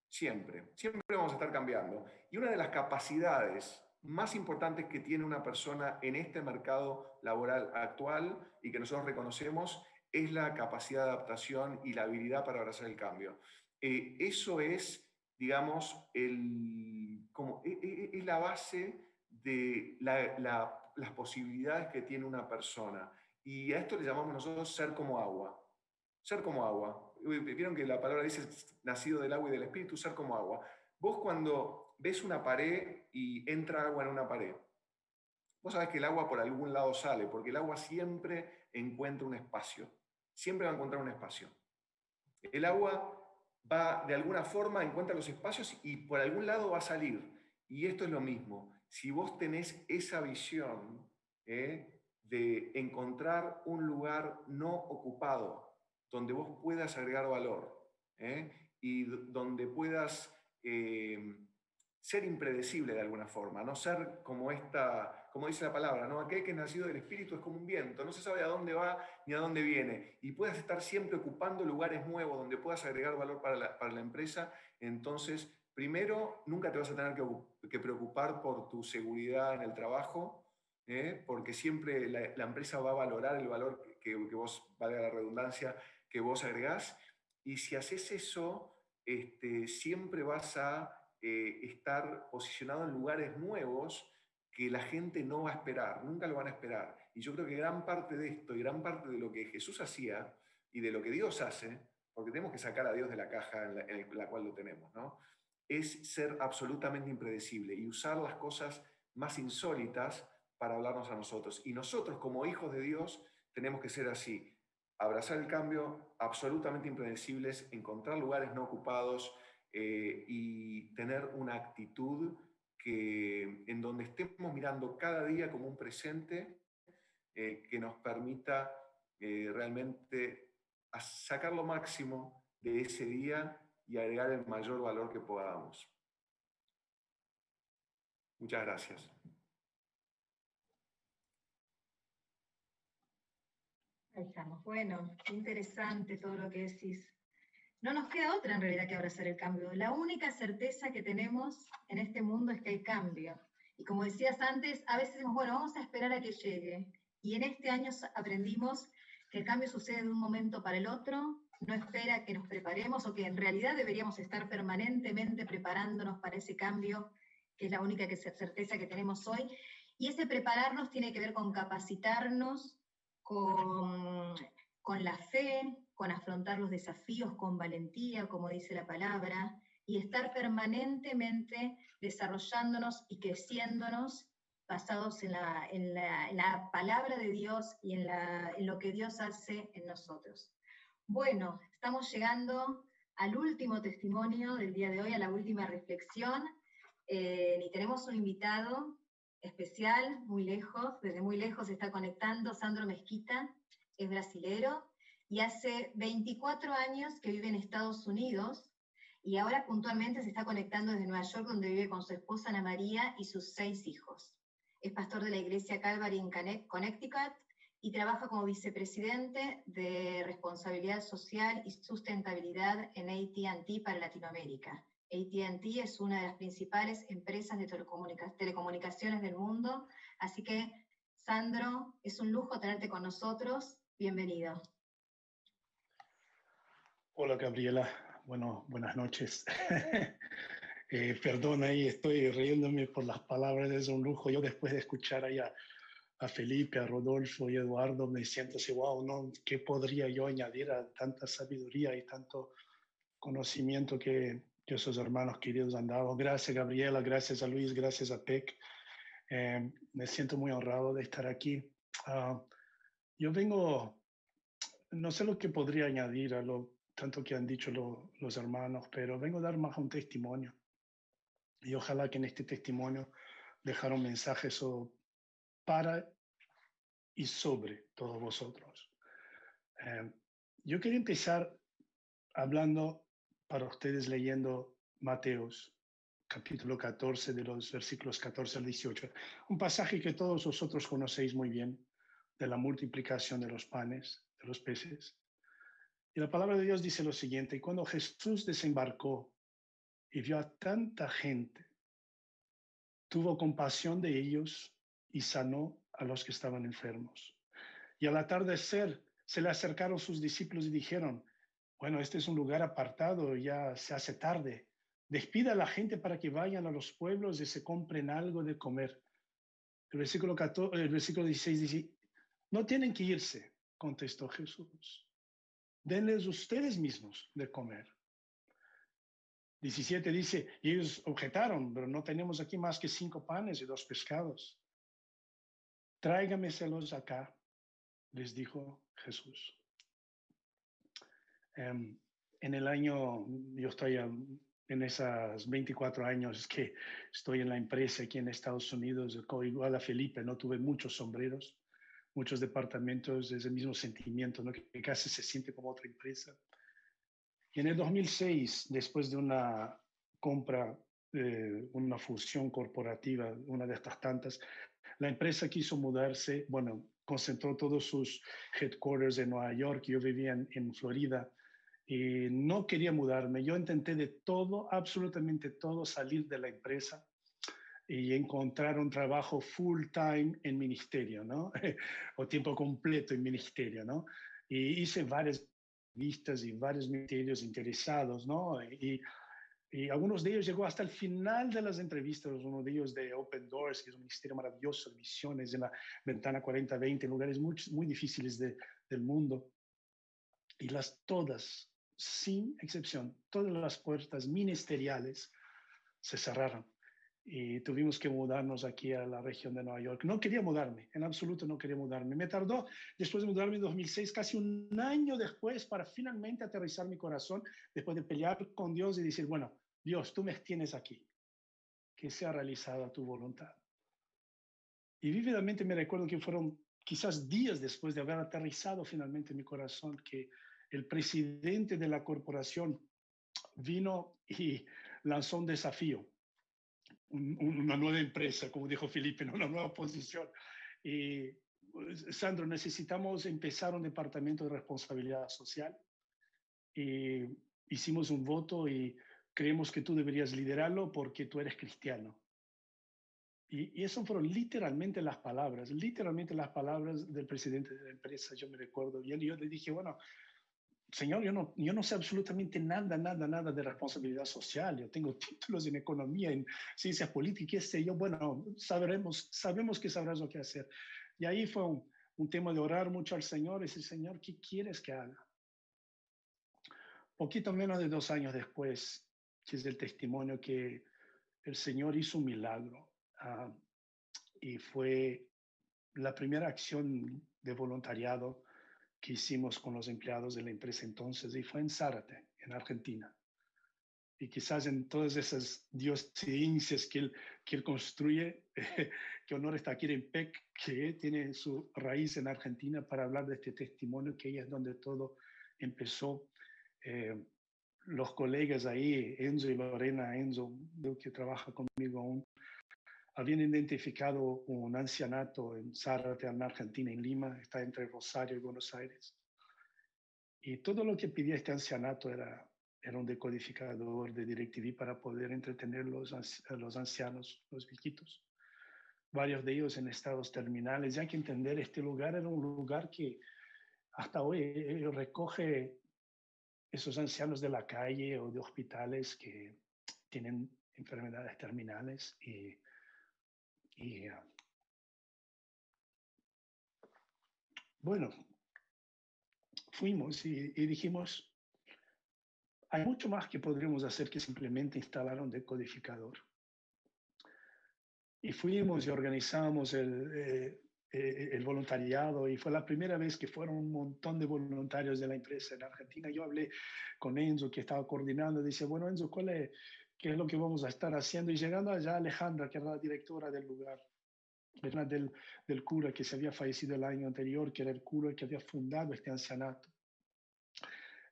Siempre, siempre vamos a estar cambiando. Y una de las capacidades más importantes que tiene una persona en este mercado laboral actual y que nosotros reconocemos es la capacidad de adaptación y la habilidad para abrazar el cambio. Eso es, digamos, es la base de las posibilidades que tiene una persona. Y a esto le llamamos nosotros ser como agua. Ser como agua. Vieron que la palabra dice nacido del agua y del espíritu, ser como agua. Vos cuando ves una pared y entra agua en una pared, vos sabés que el agua por algún lado sale, porque el agua siempre encuentra un espacio. Siempre va a encontrar un espacio. El agua va, de alguna forma, encuentra los espacios y por algún lado va a salir. Y esto es lo mismo. Si vos tenés esa visión de encontrar un lugar no ocupado, donde vos puedas agregar valor y donde puedas ser impredecible de alguna forma, no ser como esta como dice la palabra, ¿no? Aquel que es nacido del Espíritu es como un viento, no se sabe a dónde va ni a dónde viene, y puedas estar siempre ocupando lugares nuevos donde puedas agregar valor para la empresa. Entonces, primero, nunca te vas a tener que preocupar por tu seguridad en el trabajo, porque siempre la empresa va a valorar el valor que vos, valga la redundancia, que vos agregás. Y si haces eso, siempre vas a estar posicionado en lugares nuevos que la gente no va a esperar, nunca lo van a esperar. Y yo creo que gran parte de esto y gran parte de lo que Jesús hacía y de lo que Dios hace, porque tenemos que sacar a Dios de la caja en la cual lo tenemos, ¿no? Es ser absolutamente impredecible y usar las cosas más insólitas para hablarnos a nosotros. Y nosotros, como hijos de Dios, tenemos que ser así. Abrazar el cambio, absolutamente impredecibles, encontrar lugares no ocupados y tener una actitud en donde estemos mirando cada día como un presente que nos permita realmente sacar lo máximo de ese día y agregar el mayor valor que podamos. Muchas gracias. Ahí estamos. Bueno, qué interesante todo lo que decís. No nos queda otra en realidad que abrazar el cambio. La única certeza que tenemos en este mundo es que hay cambio. Y como decías antes, a veces decimos, bueno, vamos a esperar a que llegue. Y en este año aprendimos que el cambio sucede de un momento para el otro, no espera que nos preparemos o que en realidad deberíamos estar permanentemente preparándonos para ese cambio, que es la única certeza que tenemos hoy. Y ese prepararnos tiene que ver con capacitarnos, con la fe, con afrontar los desafíos con valentía, como dice la palabra, y estar permanentemente desarrollándonos y creciéndonos basados en la palabra de Dios y en lo que Dios hace en nosotros. Bueno, estamos llegando al último testimonio del día de hoy, a la última reflexión, y tenemos un invitado especial, muy lejos, desde muy lejos se está conectando, Sandro Mesquita, es brasilero, y hace 24 años que vive en Estados Unidos, y ahora puntualmente se está conectando desde Nueva York, donde vive con su esposa Ana María y sus 6 hijos. Es pastor de la iglesia Calvary en Connecticut, y trabaja como vicepresidente de responsabilidad social y sustentabilidad en AT&T para Latinoamérica. AT&T es una de las principales empresas de telecomunicaciones del mundo, así que, Sandro, es un lujo tenerte con nosotros. Bienvenido. Hola, Gabriela. Bueno, buenas noches. Perdón, ahí estoy riéndome por las palabras, es un lujo. Yo después de escuchar ahí a Felipe, a Rodolfo y a Eduardo, me siento así, wow, ¿no? ¿Qué podría yo añadir a tanta sabiduría y tanto conocimiento que esos hermanos queridos han dado? Gracias, Gabriela, gracias a Luis, gracias a Peck. Me siento muy honrado de estar aquí. Yo vengo, no sé lo que podría añadir a lo tanto que han dicho los hermanos, pero vengo a dar más un testimonio. Y ojalá que en este testimonio dejar un mensaje para y sobre todos vosotros. Yo quería empezar hablando para ustedes leyendo Mateos, capítulo 14, de los versículos 14 al 18. Un pasaje que todos vosotros conocéis muy bien, de la multiplicación de los panes, de los peces. Y la palabra de Dios dice lo siguiente: y cuando Jesús desembarcó y vio a tanta gente, tuvo compasión de ellos y sanó a los que estaban enfermos. Y al atardecer se le acercaron sus discípulos y dijeron: bueno, este es un lugar apartado, ya se hace tarde. Despida a la gente para que vayan a los pueblos y se compren algo de comer. El versículo 16 dice: no tienen que irse, contestó Jesús. Denles ustedes mismos de comer. 17 dice: y ellos objetaron, pero no tenemos aquí más que 5 panes y 2 pescados. Tráigameselos acá, les dijo Jesús. En el año, yo estoy en esos 24 años que estoy en la empresa aquí en Estados Unidos, igual a Felipe, no tuve muchos sombreros, muchos departamentos, ese mismo sentimiento, ¿no? Que casi se siente como otra empresa. Y en el 2006, después de una compra, una fusión corporativa, una de estas tantas, La empresa quiso mudarse, bueno, concentró todos sus headquarters en Nueva York, yo vivía en Florida y no quería mudarme. Yo intenté de todo, absolutamente todo, salir de la empresa y encontrar un trabajo full time en ministerio, ¿no? O tiempo completo en ministerio, ¿no? Y hice varias vistas y varios ministerios interesados, ¿no? Y algunos de ellos llegó hasta el final de las entrevistas, uno de ellos de Open Doors, que es un ministerio maravilloso de misiones en la ventana 40-20, en lugares muy, muy difíciles del mundo. Y todas, sin excepción, todas las puertas ministeriales se cerraron. Y tuvimos que mudarnos aquí a la región de Nueva York. No quería mudarme, en absoluto no quería mudarme. Me tardó, después de mudarme en 2006, casi un año después para finalmente aterrizar mi corazón, después de pelear con Dios y decir, bueno, Dios, tú me tienes aquí, que sea realizada tu voluntad. Y vívidamente me recuerdo que fueron quizás días después de haber aterrizado finalmente mi corazón, que el presidente de la corporación vino y lanzó un desafío. Una nueva empresa, como dijo Felipe, una nueva posición. Y, Sandro, necesitamos empezar un departamento de responsabilidad social. Y hicimos un voto y creemos que tú deberías liderarlo porque tú eres cristiano. Y eso fueron literalmente las palabras del presidente de la empresa, yo me recuerdo bien. Y yo le dije, bueno, Señor, yo no sé absolutamente nada de responsabilidad social. Yo tengo títulos en economía, en ciencias políticas, qué sé yo. Bueno, sabemos que sabrás lo que hacer. Y ahí fue un tema de orar mucho al Señor y decir, Señor, ¿qué quieres que haga? Poquito menos de 2 años después, que es el testimonio que el Señor hizo un milagro. Y fue la primera acción de voluntariado que hicimos con los empleados de la empresa entonces, y fue en Zárate, en Argentina. Y quizás en todas esas diosidencias que él construye, que honor está aquí en PEC, que tiene su raíz en Argentina, para hablar de este testimonio, que ahí es donde todo empezó. Los colegas ahí, Enzo y Lorena, Enzo, que trabaja conmigo aún, habían identificado un ancianato en Zárate, en Argentina, en Lima, está entre Rosario y Buenos Aires. Y todo lo que pedía este ancianato era un decodificador de DirecTV para poder entretener a los ancianos, los viejitos. Varios de ellos en estados terminales. Y hay que entender, este lugar era un lugar que hasta hoy recoge esos ancianos de la calle o de hospitales que tienen enfermedades terminales y bueno, fuimos y dijimos, hay mucho más que podríamos hacer que simplemente instalar un decodificador. Y fuimos y organizamos el voluntariado, y fue la primera vez que fueron un montón de voluntarios de la empresa en Argentina. Yo hablé con Enzo, que estaba coordinando, y dice, bueno, Enzo, ¿qué es lo que vamos a estar haciendo? Y llegando allá, Alejandra, que era la directora del lugar, era del cura que se había fallecido el año anterior, que era el cura que había fundado este ancianato.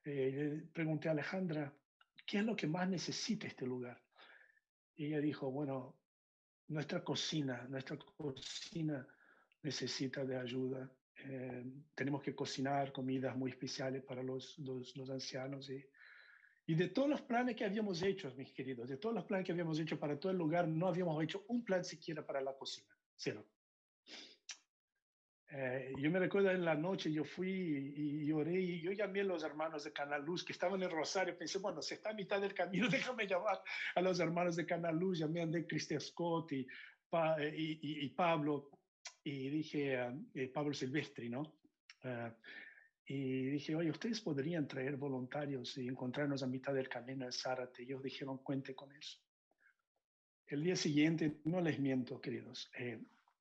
Le pregunté a Alejandra, ¿qué es lo que más necesita este lugar? Y ella dijo, bueno, nuestra cocina necesita de ayuda. Tenemos que cocinar comidas muy especiales para los ancianos. Y de todos los planes que habíamos hecho, mis queridos, de todos los planes que habíamos hecho para todo el lugar, no habíamos hecho un plan siquiera para la cocina. Cero. Yo me recuerdo en la noche, yo fui y oré, y yo llamé a los hermanos de Canal Luz que estaban en Rosario. Pensé, bueno, se está a mitad del camino, déjame llamar a los hermanos de Canal Luz. Llamé a André Cristian Scott y Pablo, y dije, Pablo Silvestri, ¿no? Y dije, oye, ustedes podrían traer voluntarios y encontrarnos a mitad del camino en Zárate. Ellos dijeron, cuente con eso. El día siguiente, no les miento, queridos,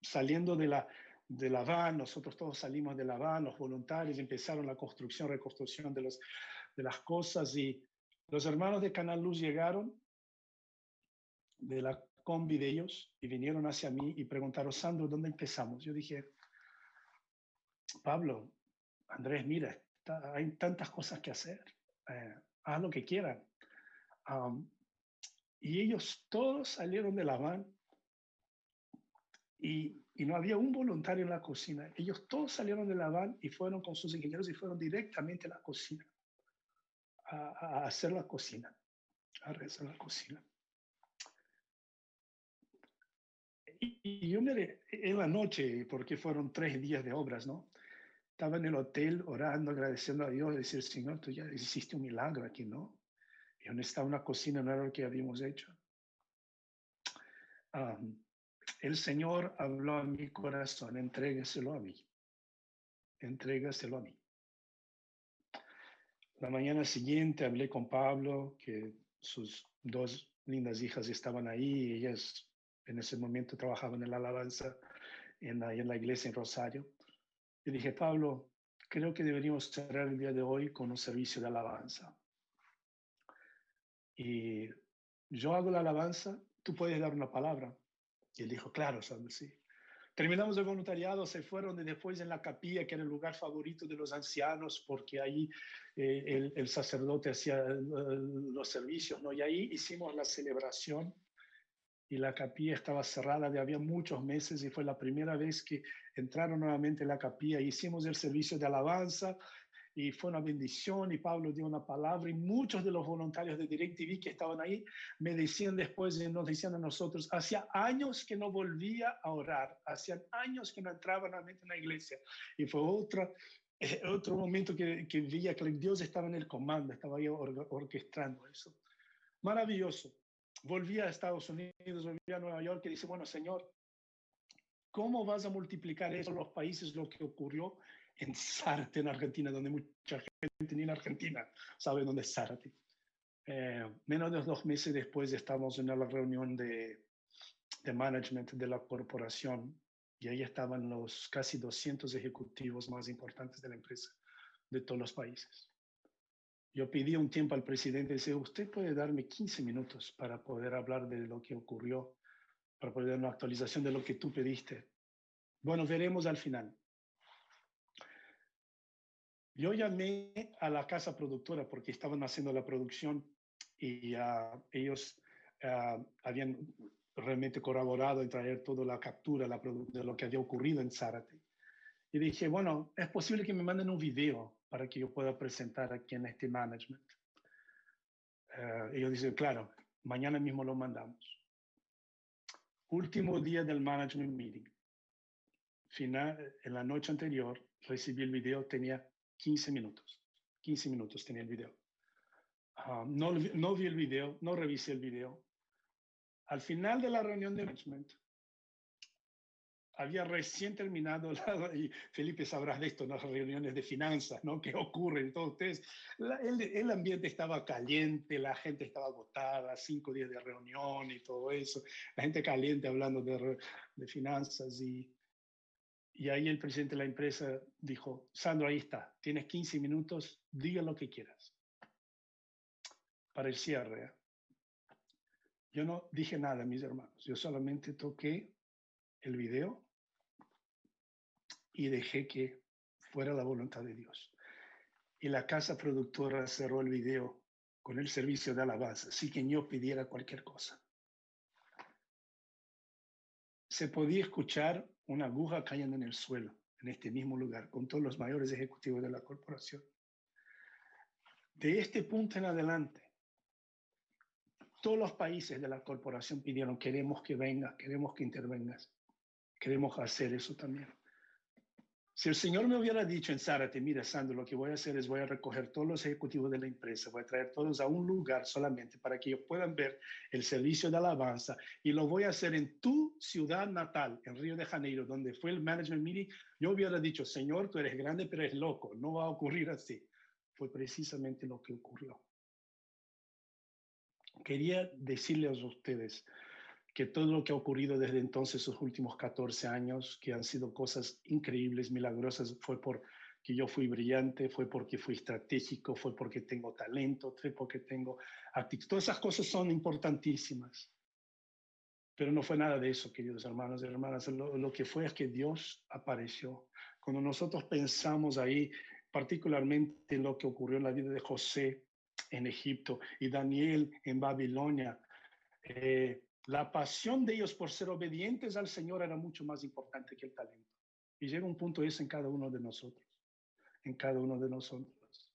saliendo de la van, nosotros todos salimos de la van, los voluntarios empezaron la reconstrucción de las cosas, y los hermanos de Canal Luz llegaron de la combi de ellos y vinieron hacia mí y preguntaron, Sandro, ¿dónde empezamos? Yo dije, Pablo, Andrés, mira, hay tantas cosas que hacer, haz lo que quieran. Y ellos todos salieron de la van y y no había un voluntario en la cocina. Ellos todos salieron de la van y fueron con sus ingenieros y fueron directamente a la cocina, a hacer la cocina, a realizar la cocina. Y yo en la noche, porque fueron 3 días de obras, ¿no? Estaba en el hotel orando, agradeciendo a Dios, decir, Señor, tú ya hiciste un milagro aquí, ¿no? Y donde está una cocina, no era lo que habíamos hecho. El Señor habló a mi corazón, entrégueselo a mí. Entrégaselo a mí. La mañana siguiente hablé con Pablo, que sus 2 lindas hijas estaban ahí, y ellas en ese momento trabajaban en la alabanza en la iglesia en Rosario. Y dije, Pablo, creo que deberíamos cerrar el día de hoy con un servicio de alabanza. Y yo hago la alabanza, tú puedes dar una palabra. Y él dijo, claro, Sandro, sí. Terminamos el voluntariado, se fueron después en la capilla, que era el lugar favorito de los ancianos, porque ahí el sacerdote hacía los servicios, ¿no? Y ahí hicimos la celebración y la capilla estaba cerrada de había muchos meses y fue la primera vez que entraron nuevamente en la capilla. Hicimos el servicio de alabanza y fue una bendición y Pablo dio una palabra y muchos de los voluntarios de DirecTV que estaban ahí me decían después, nos decían a nosotros, hacía años que no volvía a orar, hacían años que no entraba nuevamente en la iglesia y fue otro momento que veía que Dios estaba en el comando, estaba ahí orquestando eso. Maravilloso. Volví a Estados Unidos, volví a Nueva York y dice, bueno, Señor, ¿cómo vas a multiplicar eso en los países? Lo que ocurrió en Zárate, en Argentina, donde mucha gente ni en Argentina sabe dónde es Zárate. Menos de 2 meses después estamos en la reunión de management de la corporación y ahí estaban los casi 200 ejecutivos más importantes de la empresa de todos los países. Yo pedí un tiempo al presidente y decía, ¿usted puede darme 15 minutos para poder hablar de lo que ocurrió, para poder dar una actualización de lo que tú pediste? Bueno, veremos al final. Yo llamé a la casa productora porque estaban haciendo la producción y ellos habían realmente colaborado en traer toda la captura de lo que había ocurrido en Zárate. Y dije, bueno, es posible que me manden un video para que yo pueda presentar aquí en este management. Ellos dicen, claro, mañana mismo lo mandamos. Último día del management meeting. En la noche anterior recibí el video, tenía 15 minutos. 15 minutos tenía el video. No vi el video, no revisé el video. Al final de la reunión de management, había recién terminado, y Felipe sabrás de esto, las reuniones de finanzas, ¿no? Que ocurren, todos ustedes. El ambiente estaba caliente, la gente estaba agotada, 5 días de reunión y todo eso, la gente caliente hablando de finanzas y ahí el presidente de la empresa dijo, Sandro, ahí está, tienes 15 minutos, diga lo que quieras. Para el cierre. Yo no dije nada, mis hermanos, yo solamente toqué el video y dejé que fuera la voluntad de Dios. Y la casa productora cerró el video con el servicio de alabanza, así que yo pidiera cualquier cosa. Se podía escuchar una aguja cayendo en el suelo, en este mismo lugar, con todos los mayores ejecutivos de la corporación. De este punto en adelante, todos los países de la corporación pidieron, queremos que vengas, queremos que intervengas, queremos hacer eso también. Si el Señor me hubiera dicho en Zárate, mira, Sandro, lo que voy a hacer es voy a recoger todos los ejecutivos de la empresa, voy a traer todos a un lugar solamente para que ellos puedan ver el servicio de alabanza y lo voy a hacer en tu ciudad natal, en Río de Janeiro, donde fue el management meeting, yo hubiera dicho, Señor, tú eres grande, pero eres loco, no va a ocurrir así. Fue precisamente lo que ocurrió. Quería decirles a ustedes que todo lo que ha ocurrido desde entonces, sus últimos 14 años, que han sido cosas increíbles, milagrosas, fue porque yo fui brillante, fue porque fui estratégico, fue porque tengo talento, fue porque tengo actitud. Todas esas cosas son importantísimas. Pero no fue nada de eso, queridos hermanos y hermanas. Lo que fue es que Dios apareció. Cuando nosotros pensamos ahí, particularmente en lo que ocurrió en la vida de José en Egipto y Daniel en Babilonia, La pasión de ellos por ser obedientes al Señor era mucho más importante que el talento. Y llega un punto eso en cada uno de nosotros, en cada uno de nosotros,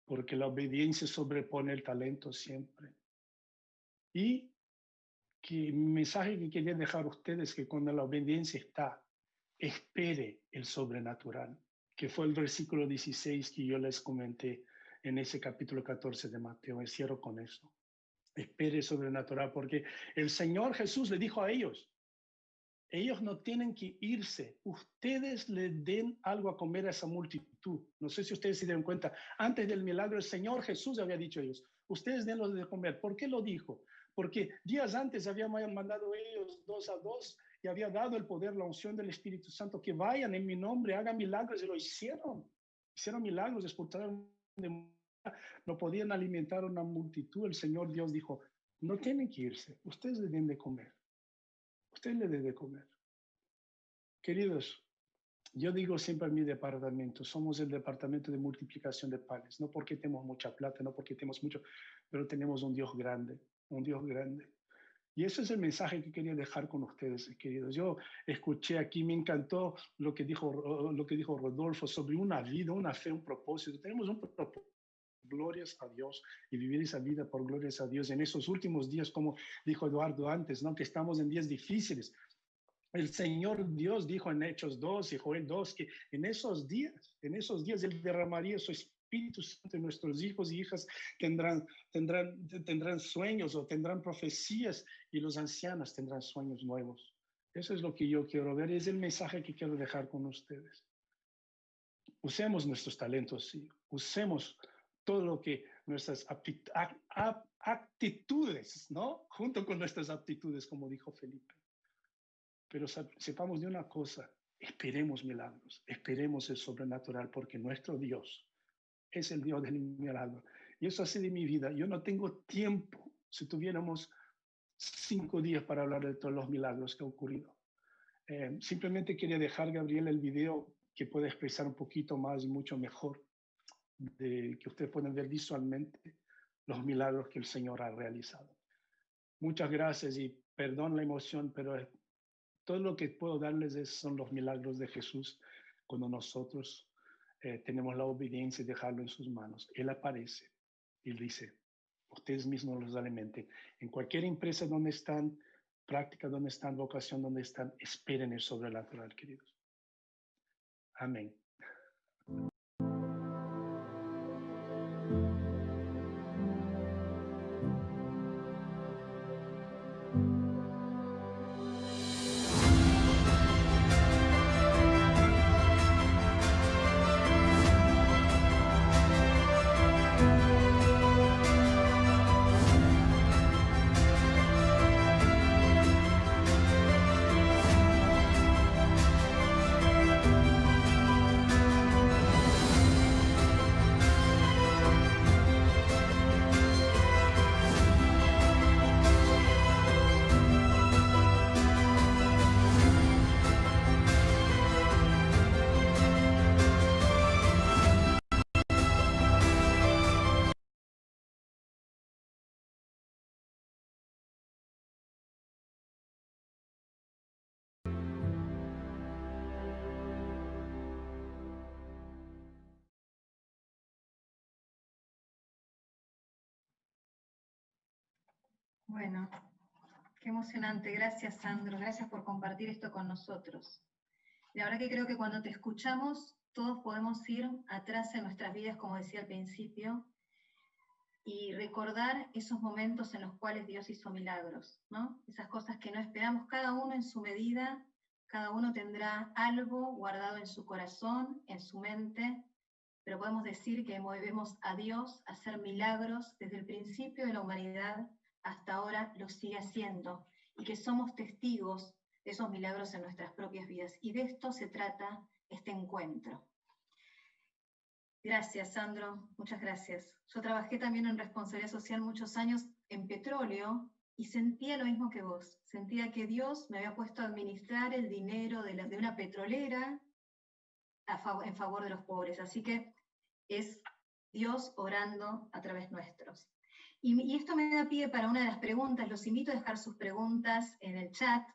porque la obediencia sobrepone el talento siempre. Y que el mensaje que quería dejar a ustedes es que cuando la obediencia está, espere el sobrenatural, que fue el versículo 16 que yo les comenté en ese capítulo 14 de Mateo. Me cierro con eso. Espere el sobrenatural, porque el Señor Jesús le dijo a ellos no tienen que irse, ustedes le den algo a comer a esa multitud. No sé si ustedes se dieron cuenta, antes del milagro el Señor Jesús había dicho a ellos, ustedes denlos de comer. ¿Por qué lo dijo? Porque días antes había mandado ellos 2 a 2 y había dado el poder, la unción del Espíritu Santo, que vayan en mi nombre, hagan milagros, y lo hicieron. Hicieron milagros, expulsaron demonios, no podían alimentar a una multitud. El Señor Dios dijo, no tienen que irse, ustedes le den de comer. Usted le debe comer. Queridos, yo digo siempre en mi departamento, somos el departamento de multiplicación de panes, no porque tenemos mucha plata, no porque tenemos mucho, pero tenemos un Dios grande, un Dios grande. Y ese es el mensaje que quería dejar con ustedes, queridos. Yo escuché aquí, me encantó lo que dijo Rodolfo sobre una vida, una fe, un propósito. Tenemos un propósito. Glorias a Dios y vivir esa vida por glorias a Dios en esos últimos días, como dijo Eduardo antes, ¿no? Que estamos en días difíciles. El Señor Dios dijo en Hechos 2 y Joel 2 que en esos días Él derramaría su Espíritu Santo en nuestros hijos y hijas, tendrán sueños o tendrán profecías, y los ancianos tendrán sueños nuevos. Eso es lo que yo quiero ver, es el mensaje que quiero dejar con ustedes. Usemos nuestros talentos, sí, usemos todo lo que nuestras actitudes, ¿no? Junto con nuestras aptitudes, como dijo Felipe. Pero sepamos de una cosa, esperemos milagros, esperemos el sobrenatural, porque nuestro Dios es el Dios del milagro. Y eso hace de mi vida. Yo no tengo tiempo, si tuviéramos 5 días para hablar de todos los milagros que han ocurrido. Simplemente quería dejar, Gabriel, el video que puede expresar un poquito más y mucho mejor, que ustedes pueden ver visualmente los milagros que el Señor ha realizado. Muchas gracias y perdón la emoción, pero todo lo que puedo darles son los milagros de Jesús cuando nosotros tenemos la obediencia y dejarlo en sus manos. Él aparece y dice, ustedes mismos los alimenten. En cualquier empresa donde están, práctica donde están, vocación donde están, esperen el sobrenatural, queridos. Amén. Bueno, qué emocionante. Gracias, Sandro. Gracias por compartir esto con nosotros. La verdad que creo que cuando te escuchamos, todos podemos ir atrás en nuestras vidas, como decía al principio, y recordar esos momentos en los cuales Dios hizo milagros, ¿no? Esas cosas que no esperamos, cada uno en su medida, cada uno tendrá algo guardado en su corazón, en su mente, pero podemos decir que movemos a Dios a hacer milagros desde el principio de la humanidad hasta ahora, lo sigue haciendo, y que somos testigos de esos milagros en nuestras propias vidas. Y de esto se trata este encuentro. Gracias, Sandro, muchas gracias. Yo trabajé también en responsabilidad social muchos años en petróleo y sentía lo mismo que vos. Sentía que Dios me había puesto a administrar el dinero de una petrolera en favor de los pobres. Así que es Dios orando a través nuestros. Y esto me da pie para una de las preguntas. Los invito a dejar sus preguntas en el chat.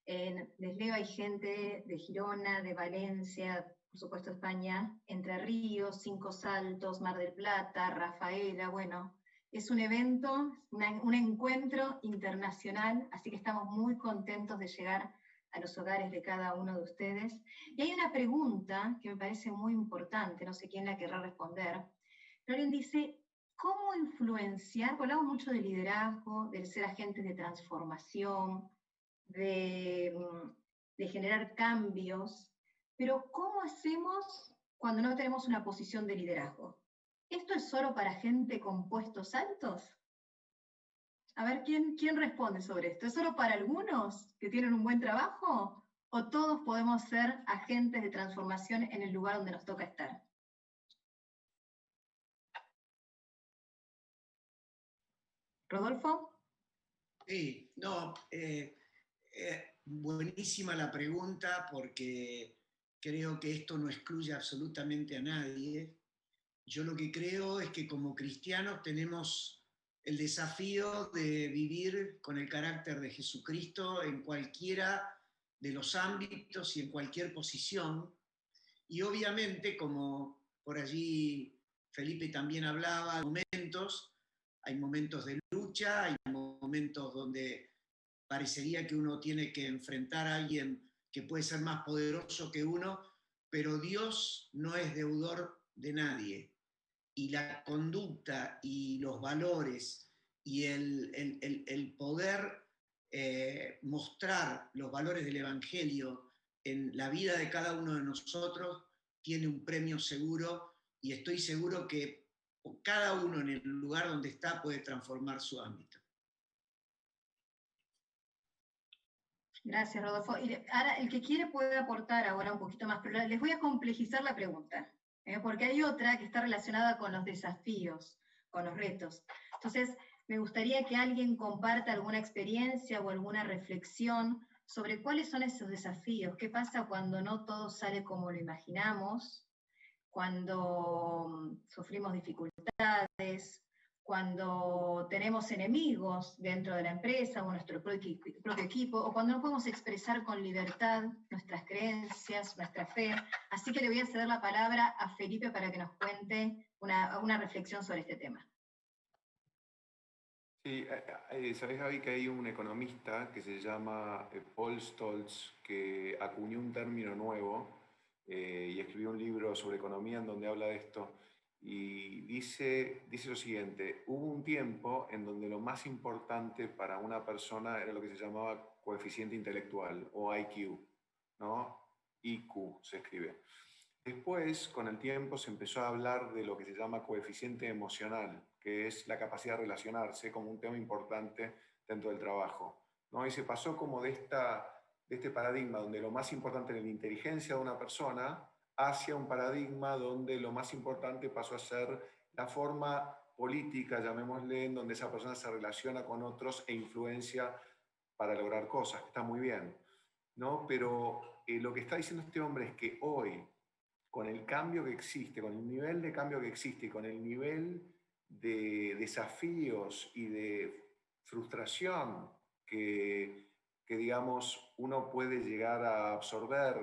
Les leo, hay gente de Girona, de Valencia, por supuesto España, Entre Ríos, Cinco Saltos, Mar del Plata, Rafaela, bueno, es un evento, un encuentro internacional, así que estamos muy contentos de llegar a los hogares de cada uno de ustedes. Y hay una pregunta que me parece muy importante, no sé quién la querrá responder. Loren dice, ¿cómo influenciar? Hablamos mucho de liderazgo, del ser agentes de transformación, de generar cambios, pero ¿cómo hacemos cuando no tenemos una posición de liderazgo? ¿Esto es solo para gente con puestos altos? A ver, ¿quién responde sobre esto? ¿Es solo para algunos que tienen un buen trabajo? ¿O todos podemos ser agentes de transformación en el lugar donde nos toca estar? ¿Rodolfo? Sí, no, buenísima la pregunta porque creo que esto no excluye absolutamente a nadie. Yo lo que creo es que como cristianos tenemos el desafío de vivir con el carácter de Jesucristo en cualquiera de los ámbitos y en cualquier posición. Y obviamente, como por allí Felipe también hablaba, hay momentos de lucha, hay momentos donde parecería que uno tiene que enfrentar a alguien que puede ser más poderoso que uno, pero Dios no es deudor de nadie. Y la conducta y los valores y el poder mostrar los valores del Evangelio en la vida de cada uno de nosotros tiene un premio seguro, y estoy seguro que cada uno en el lugar donde está puede transformar su ámbito. Gracias, Rodolfo. Y ahora, el que quiere puede aportar ahora un poquito más, pero les voy a complejizar la pregunta, porque hay otra que está relacionada con los desafíos, con los retos. Entonces, me gustaría que alguien comparta alguna experiencia o alguna reflexión sobre cuáles son esos desafíos, qué pasa cuando no todo sale como lo imaginamos, cuando sufrimos dificultades, cuando tenemos enemigos dentro de la empresa o nuestro propio equipo, o cuando no podemos expresar con libertad nuestras creencias, nuestra fe. Así que le voy a ceder la palabra a Felipe para que nos cuente una reflexión sobre este tema. Sí, sabés, Gaby, que hay un economista que se llama Paul Stolz, que acuñó un término nuevo y escribió un libro sobre economía en donde habla de esto. Y dice lo siguiente: hubo un tiempo en donde lo más importante para una persona era lo que se llamaba coeficiente intelectual o IQ, ¿no? IQ se escribe. Después, con el tiempo, se empezó a hablar de lo que se llama coeficiente emocional, que es la capacidad de relacionarse como un tema importante dentro del trabajo, ¿no? Y se pasó como de este paradigma donde lo más importante era la inteligencia de una persona hacia un paradigma donde lo más importante pasó a ser la forma política, llamémosle, en donde esa persona se relaciona con otros e influencia para lograr cosas, que está muy bien, ¿no? Pero lo que está diciendo este hombre es que hoy, con el cambio que existe, con el nivel de cambio que existe y con el nivel de desafíos y de frustración que digamos, uno puede llegar a absorber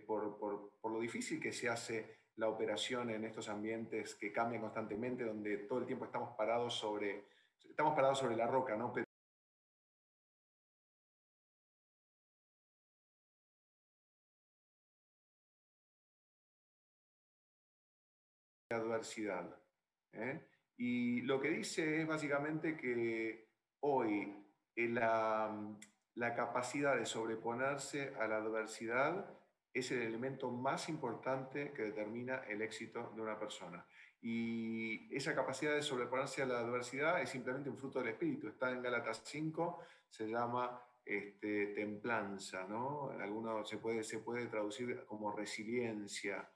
por lo difícil que se hace la operación en estos ambientes que cambian constantemente, donde todo el tiempo estamos parados sobre la roca, ¿no? Pero adversidad. ¿Eh? Y lo que dice es básicamente que hoy la capacidad de sobreponerse a la adversidad es el elemento más importante que determina el éxito de una persona. Y esa capacidad de sobreponerse a la adversidad es simplemente un fruto del espíritu. Está en Gálatas 5, se llama templanza, ¿no? Alguno se puede traducir como resiliencia.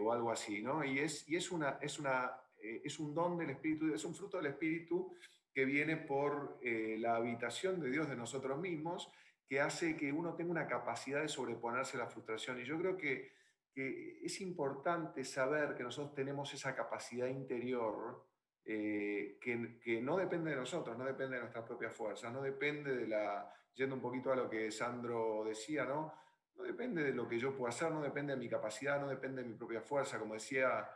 O algo así, ¿no? Y es un don del Espíritu, es un fruto del Espíritu que viene por la habitación de Dios de nosotros mismos, que hace que uno tenga una capacidad de sobreponerse a la frustración. Y yo creo que es importante saber que nosotros tenemos esa capacidad interior que no depende de nosotros, no depende de nuestras propias fuerzas, no depende de yendo un poquito a lo que Sandro decía, ¿no? No depende de lo que yo pueda hacer, no depende de mi capacidad, no depende de mi propia fuerza, como decía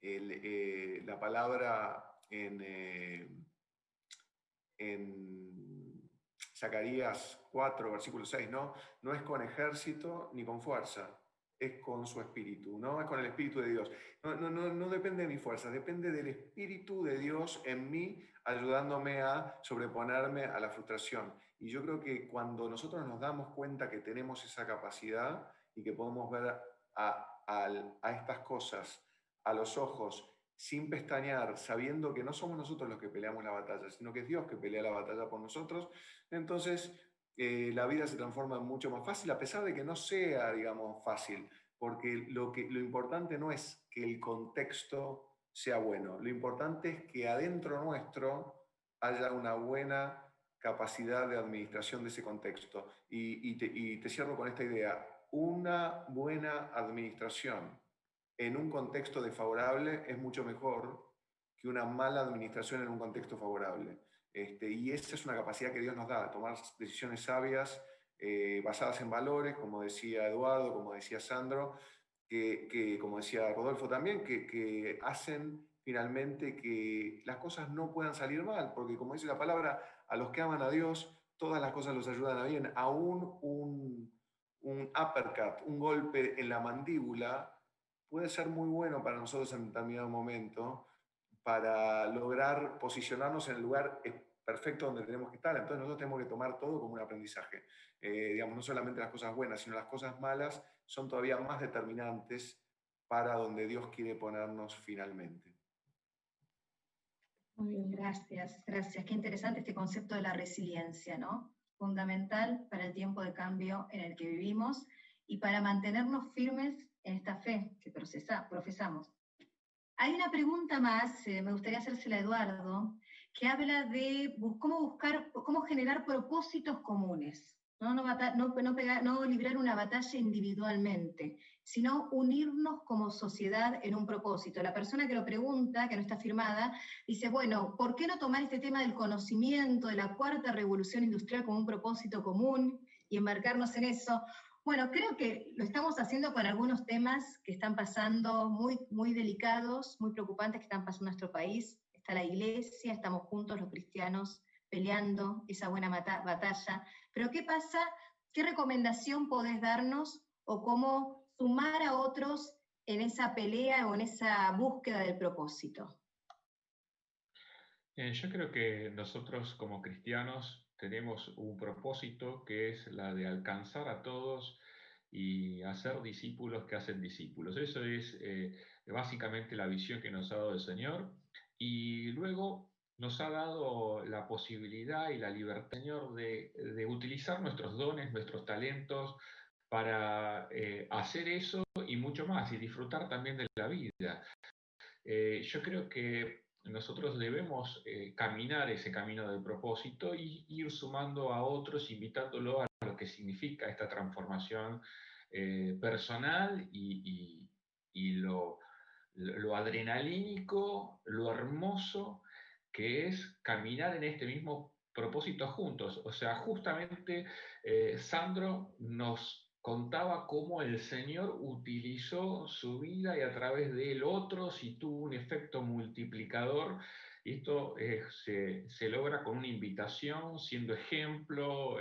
la palabra en Zacarías 4, versículo 6, ¿no? No es con ejército ni con fuerza, es con su espíritu, ¿no? Es con el espíritu de Dios. No depende de mi fuerza, depende del espíritu de Dios en mí, ayudándome a sobreponerme a la frustración. Y yo creo que cuando nosotros nos damos cuenta que tenemos esa capacidad y que podemos ver a estas cosas a los ojos, sin pestañear, sabiendo que no somos nosotros los que peleamos la batalla, sino que es Dios que pelea la batalla por nosotros, entonces la vida se transforma en mucho más fácil, a pesar de que no sea, digamos, fácil, porque lo importante no es que el contexto sea bueno, lo importante es que adentro nuestro haya una buena capacidad de administración de ese contexto. Y te cierro con esta idea, una buena administración en un contexto desfavorable es mucho mejor que una mala administración en un contexto favorable. Y esa es una capacidad que Dios nos da, tomar decisiones sabias, basadas en valores, como decía Eduardo, como decía Sandro, que como decía Rodolfo también, que hacen finalmente que las cosas no puedan salir mal, porque como dice la palabra, a los que aman a Dios, todas las cosas los ayudan a bien, aún un uppercut, un golpe en la mandíbula, puede ser muy bueno para nosotros en determinado momento para lograr posicionarnos en el lugar perfecto donde tenemos que estar. Entonces nosotros tenemos que tomar todo como un aprendizaje. Digamos, no solamente las cosas buenas, sino las cosas malas son todavía más determinantes para donde Dios quiere ponernos finalmente. Muy bien, gracias, gracias. Qué interesante este concepto de la resiliencia, ¿no? Fundamental para el tiempo de cambio en el que vivimos y para mantenernos firmes en esta fe que profesamos. Hay una pregunta más, me gustaría hacérsela a Eduardo, que habla de cómo generar propósitos comunes, ¿no? No librar una batalla individualmente, sino unirnos como sociedad en un propósito. La persona que lo pregunta, que no está firmada, dice, bueno, ¿por qué no tomar este tema del conocimiento, de la cuarta revolución industrial como un propósito común y embarcarnos en eso? Bueno, creo que lo estamos haciendo con algunos temas que están pasando muy, muy delicados, muy preocupantes que están pasando en nuestro país. Está la iglesia, estamos juntos los cristianos peleando esa buena batalla. Pero ¿qué pasa? ¿Qué recomendación podés darnos o cómo sumar a otros en esa pelea o en esa búsqueda del propósito? Yo creo que nosotros como cristianos tenemos un propósito que es la de alcanzar a todos y hacer discípulos que hacen discípulos. Eso es básicamente la visión que nos ha dado el Señor. Y luego nos ha dado la posibilidad y la libertad, Señor, de utilizar nuestros dones, nuestros talentos para hacer eso y mucho más, y disfrutar también de la vida. Yo creo que nosotros debemos caminar ese camino del propósito y ir sumando a otros, invitándolo a lo que significa esta transformación personal y lo adrenalínico, lo hermoso que es caminar en este mismo propósito juntos. O sea, justamente Sandro nos contaba cómo el Señor utilizó su vida y a través de él otros y tuvo un efecto multiplicador. Y esto se logra con una invitación, siendo ejemplo,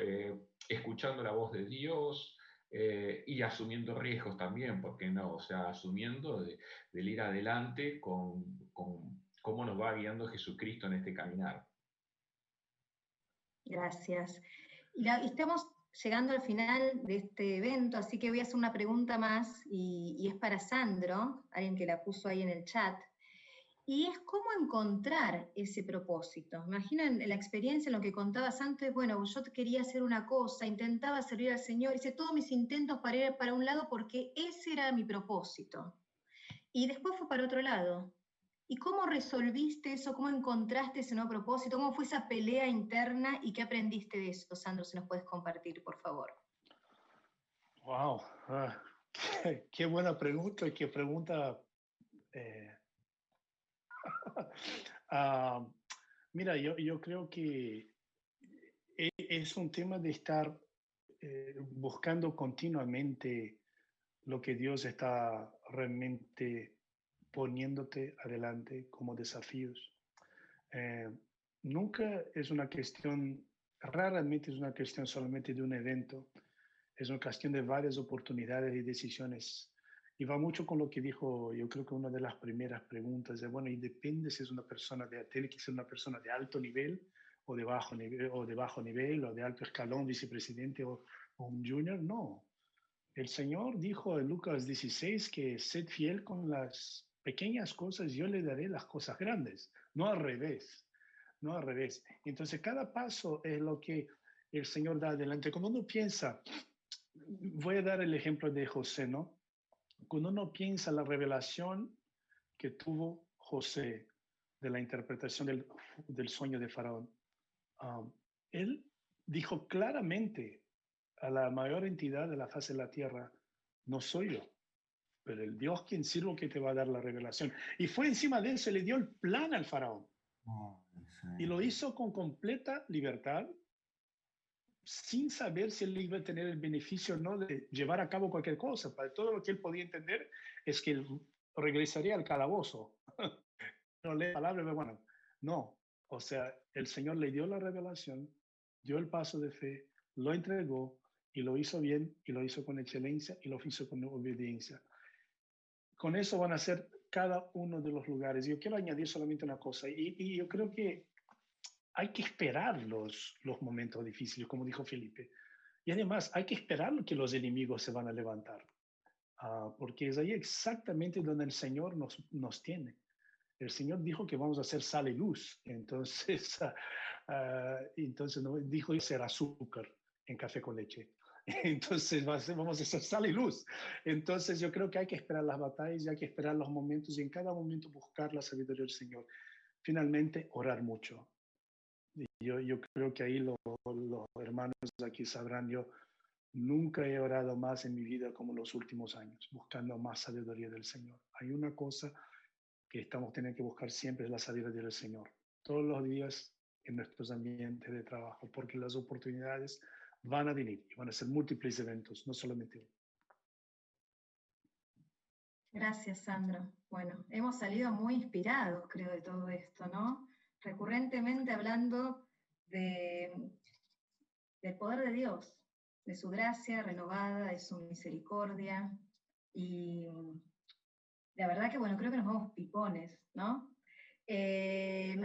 escuchando la voz de Dios y asumiendo riesgos también, ¿por qué no? O sea, asumiendo del ir adelante con cómo nos va guiando Jesucristo en este caminar. Gracias. Y estamos llegando al final de este evento, así que voy a hacer una pregunta más y es para Sandro, alguien que la puso ahí en el chat, y es cómo encontrar ese propósito. Imaginen la experiencia en lo que contabas antes, bueno, yo quería hacer una cosa, intentaba servir al Señor, hice todos mis intentos para ir para un lado porque ese era mi propósito. Y después fue para otro lado. ¿Y cómo resolviste eso? ¿Cómo encontraste ese nuevo propósito? ¿Cómo fue esa pelea interna y qué aprendiste de eso, Sandro? Si nos puedes compartir, por favor. Wow, qué buena pregunta y qué pregunta Ah, mira, yo creo que es un tema de estar buscando continuamente lo que Dios está realmente poniéndote adelante como desafíos. Eh, Nunca es una cuestión, raramente es una cuestión solamente de un evento, es una cuestión de varias oportunidades y decisiones. Y va mucho con lo que dijo, yo creo que una de las primeras preguntas de, bueno, y depende si es una persona tiene que ser una persona de alto nivel o de bajo nivel, o de alto escalón, vicepresidente o un junior. No. El Señor dijo en Lucas 16 que sed fiel con las pequeñas cosas, yo le daré las cosas grandes, no al revés, no al revés. Entonces, cada paso es lo que el Señor da adelante. Cuando uno piensa, voy a dar el ejemplo de José, ¿no? Cuando uno piensa la revelación que tuvo José de la interpretación del sueño de Faraón, um, él dijo claramente a la mayor entidad de la faz de la tierra, no soy yo, pero el Dios quien sirvo que te va a dar la revelación. Y fue encima de eso, le dio el plan al faraón. Oh, sí. Y lo hizo con completa libertad, sin saber si él iba a tener el beneficio o no de llevar a cabo cualquier cosa. Para todo lo que él podía entender es que él regresaría al calabozo. No lee palabras, pero bueno, no. O sea, el Señor le dio la revelación, dio el paso de fe, lo entregó y lo hizo bien y lo hizo con excelencia y lo hizo con obediencia. Con eso van a ser cada uno de los lugares. Yo quiero añadir solamente una cosa y yo creo que hay que esperar los momentos difíciles, como dijo Felipe. Y además hay que esperar que los enemigos se van a levantar, porque es ahí exactamente donde el Señor nos tiene. El Señor dijo que vamos a hacer sal y luz, entonces, entonces no dijo ser azúcar en café con leche. Entonces vamos a hacer sal y luz. Entonces yo creo que hay que esperar las batallas y hay que esperar los momentos y en cada momento buscar la sabiduría del Señor. Finalmente, orar mucho. Yo creo que ahí los hermanos aquí sabrán, yo nunca he orado más en mi vida como los últimos años, buscando más sabiduría del Señor. Hay una cosa que estamos teniendo que buscar siempre, es la sabiduría del Señor. Todos los días en nuestros ambientes de trabajo, porque las oportunidades van a venir y van a ser múltiples eventos, no solamente uno. Gracias, Sandro. Bueno, hemos salido muy inspirados, creo, de todo esto, ¿no? Recurrentemente hablando del poder de Dios, de su gracia renovada, de su misericordia. Y la verdad que, bueno, creo que nos vamos pipones, ¿no?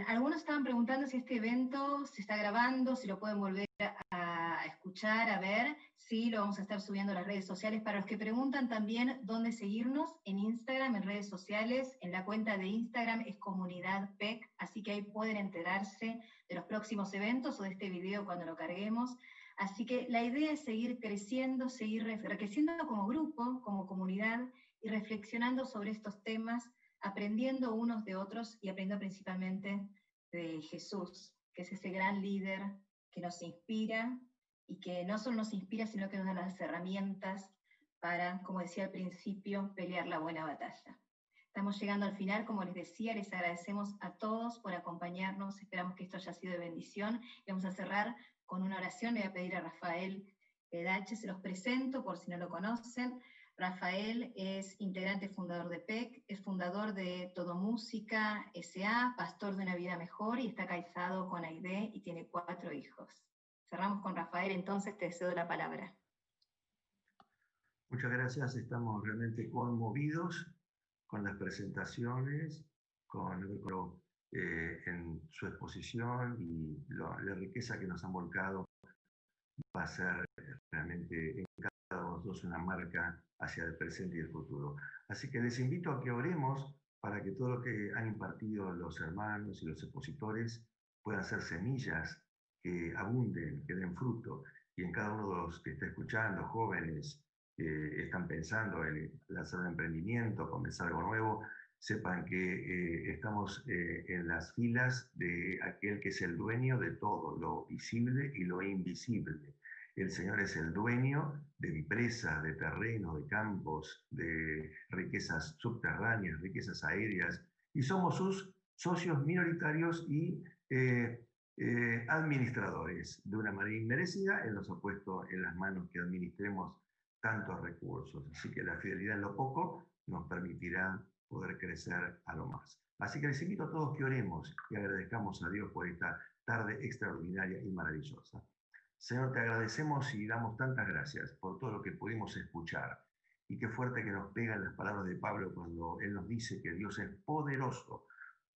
Algunos estaban preguntando si este evento se está grabando, si lo pueden volver a escuchar, a ver. Sí, lo vamos a estar subiendo a las redes sociales. Para los que preguntan también dónde seguirnos, en Instagram, en redes sociales, en la cuenta de Instagram es Comunidad PEC, así que ahí pueden enterarse de los próximos eventos o de este video cuando lo carguemos. Así que la idea es seguir creciendo, seguir creciendo como grupo, como comunidad, y reflexionando sobre estos temas, aprendiendo unos de otros y aprendiendo principalmente de Jesús, que es ese gran líder que nos inspira y que no solo nos inspira, sino que nos da las herramientas para, como decía al principio, pelear la buena batalla. Estamos llegando al final, como les decía, les agradecemos a todos por acompañarnos, esperamos que esto haya sido de bendición y vamos a cerrar con una oración. Le voy a pedir a Rafael Dache, se los presento por si no lo conocen. Rafael es integrante fundador de PEC, es fundador de Todo Música S.A., pastor de Una Vida Mejor y está casado con Aide y tiene 4 hijos. Cerramos con Rafael, entonces te cedo la palabra. Muchas gracias, estamos realmente conmovidos con las presentaciones, en su exposición y la riqueza que nos han volcado va a ser realmente en cada uno de nosotros una marca hacia el presente y el futuro. Así que les invito a que oremos para que todo lo que han impartido los hermanos y los expositores puedan ser semillas que abunden, que den fruto, y en cada uno de los que está escuchando, jóvenes que están pensando en lanzar un emprendimiento, comenzar algo nuevo, sepan que estamos en las filas de aquel que es el dueño de todo, lo visible y lo invisible. El Señor es el dueño de empresas, de terrenos, de campos, de riquezas subterráneas, riquezas aéreas, y somos sus socios minoritarios y administradores. De una manera inmerecida, Él nos ha puesto en las manos que administremos tantos recursos. Así que la fidelidad en lo poco nos permitirá poder crecer a lo más. Así que les invito a todos que oremos y agradezcamos a Dios por esta tarde extraordinaria y maravillosa. Señor, te agradecemos y damos tantas gracias por todo lo que pudimos escuchar. Y qué fuerte que nos pegan las palabras de Pablo cuando él nos dice que Dios es poderoso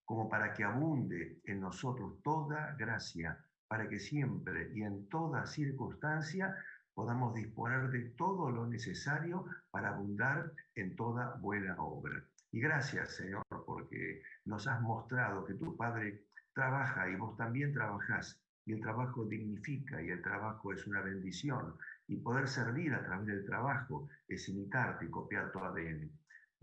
como para que abunde en nosotros toda gracia, para que siempre y en toda circunstancia podamos disponer de todo lo necesario para abundar en toda buena obra. Y gracias, Señor, porque nos has mostrado que tu Padre trabaja y vos también trabajás, y el trabajo dignifica y el trabajo es una bendición, y poder servir a través del trabajo es imitarte y copiar tu ADN.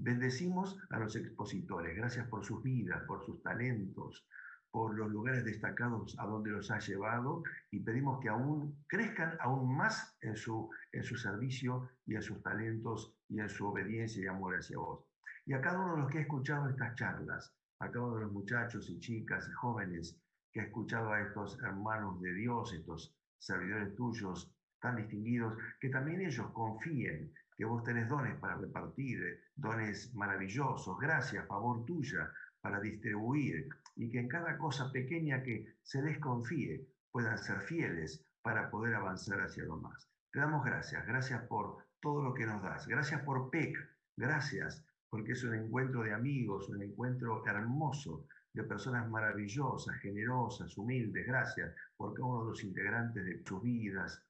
Bendecimos a los expositores, gracias por sus vidas, por sus talentos, por los lugares destacados a donde los ha llevado, y pedimos que aún crezcan aún más en su servicio y en sus talentos y en su obediencia y amor hacia vos. Y a cada uno de los que ha escuchado estas charlas, a cada uno de los muchachos y chicas y jóvenes que ha escuchado a estos hermanos de Dios, estos servidores tuyos tan distinguidos, que también ellos confíen que vos tenés dones para repartir, dones maravillosos, gracias, favor tuya, para distribuir, y que en cada cosa pequeña que se les confíe puedan ser fieles para poder avanzar hacia lo más. Te damos gracias, gracias por todo lo que nos das, gracias por PEC, gracias porque es un encuentro de amigos, un encuentro hermoso, de personas maravillosas, generosas, humildes, gracias por cada uno de los integrantes de sus vidas,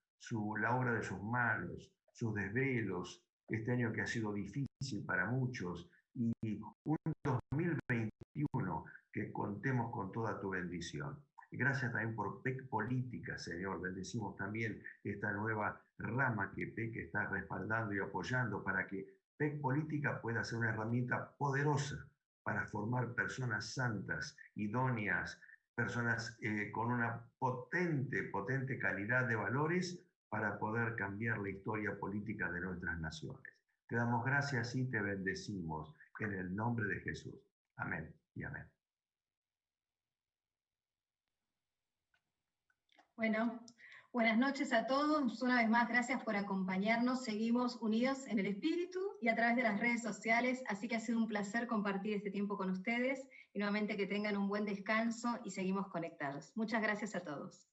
la obra de sus manos, sus desvelos, este año que ha sido difícil para muchos, y un 2021 que contemos con toda tu bendición. Y gracias también por PEC Política, Señor. Bendecimos también esta nueva rama que PEC está respaldando y apoyando para que PEC Política pueda ser una herramienta poderosa para formar personas santas, idóneas, personas con una potente calidad de valores para poder cambiar la historia política de nuestras naciones. Te damos gracias y te bendecimos en el nombre de Jesús. Amén y amén. Bueno, buenas noches a todos. Una vez más, gracias por acompañarnos. Seguimos unidos en el espíritu y a través de las redes sociales, así que ha sido un placer compartir este tiempo con ustedes y nuevamente que tengan un buen descanso y seguimos conectados. Muchas gracias a todos.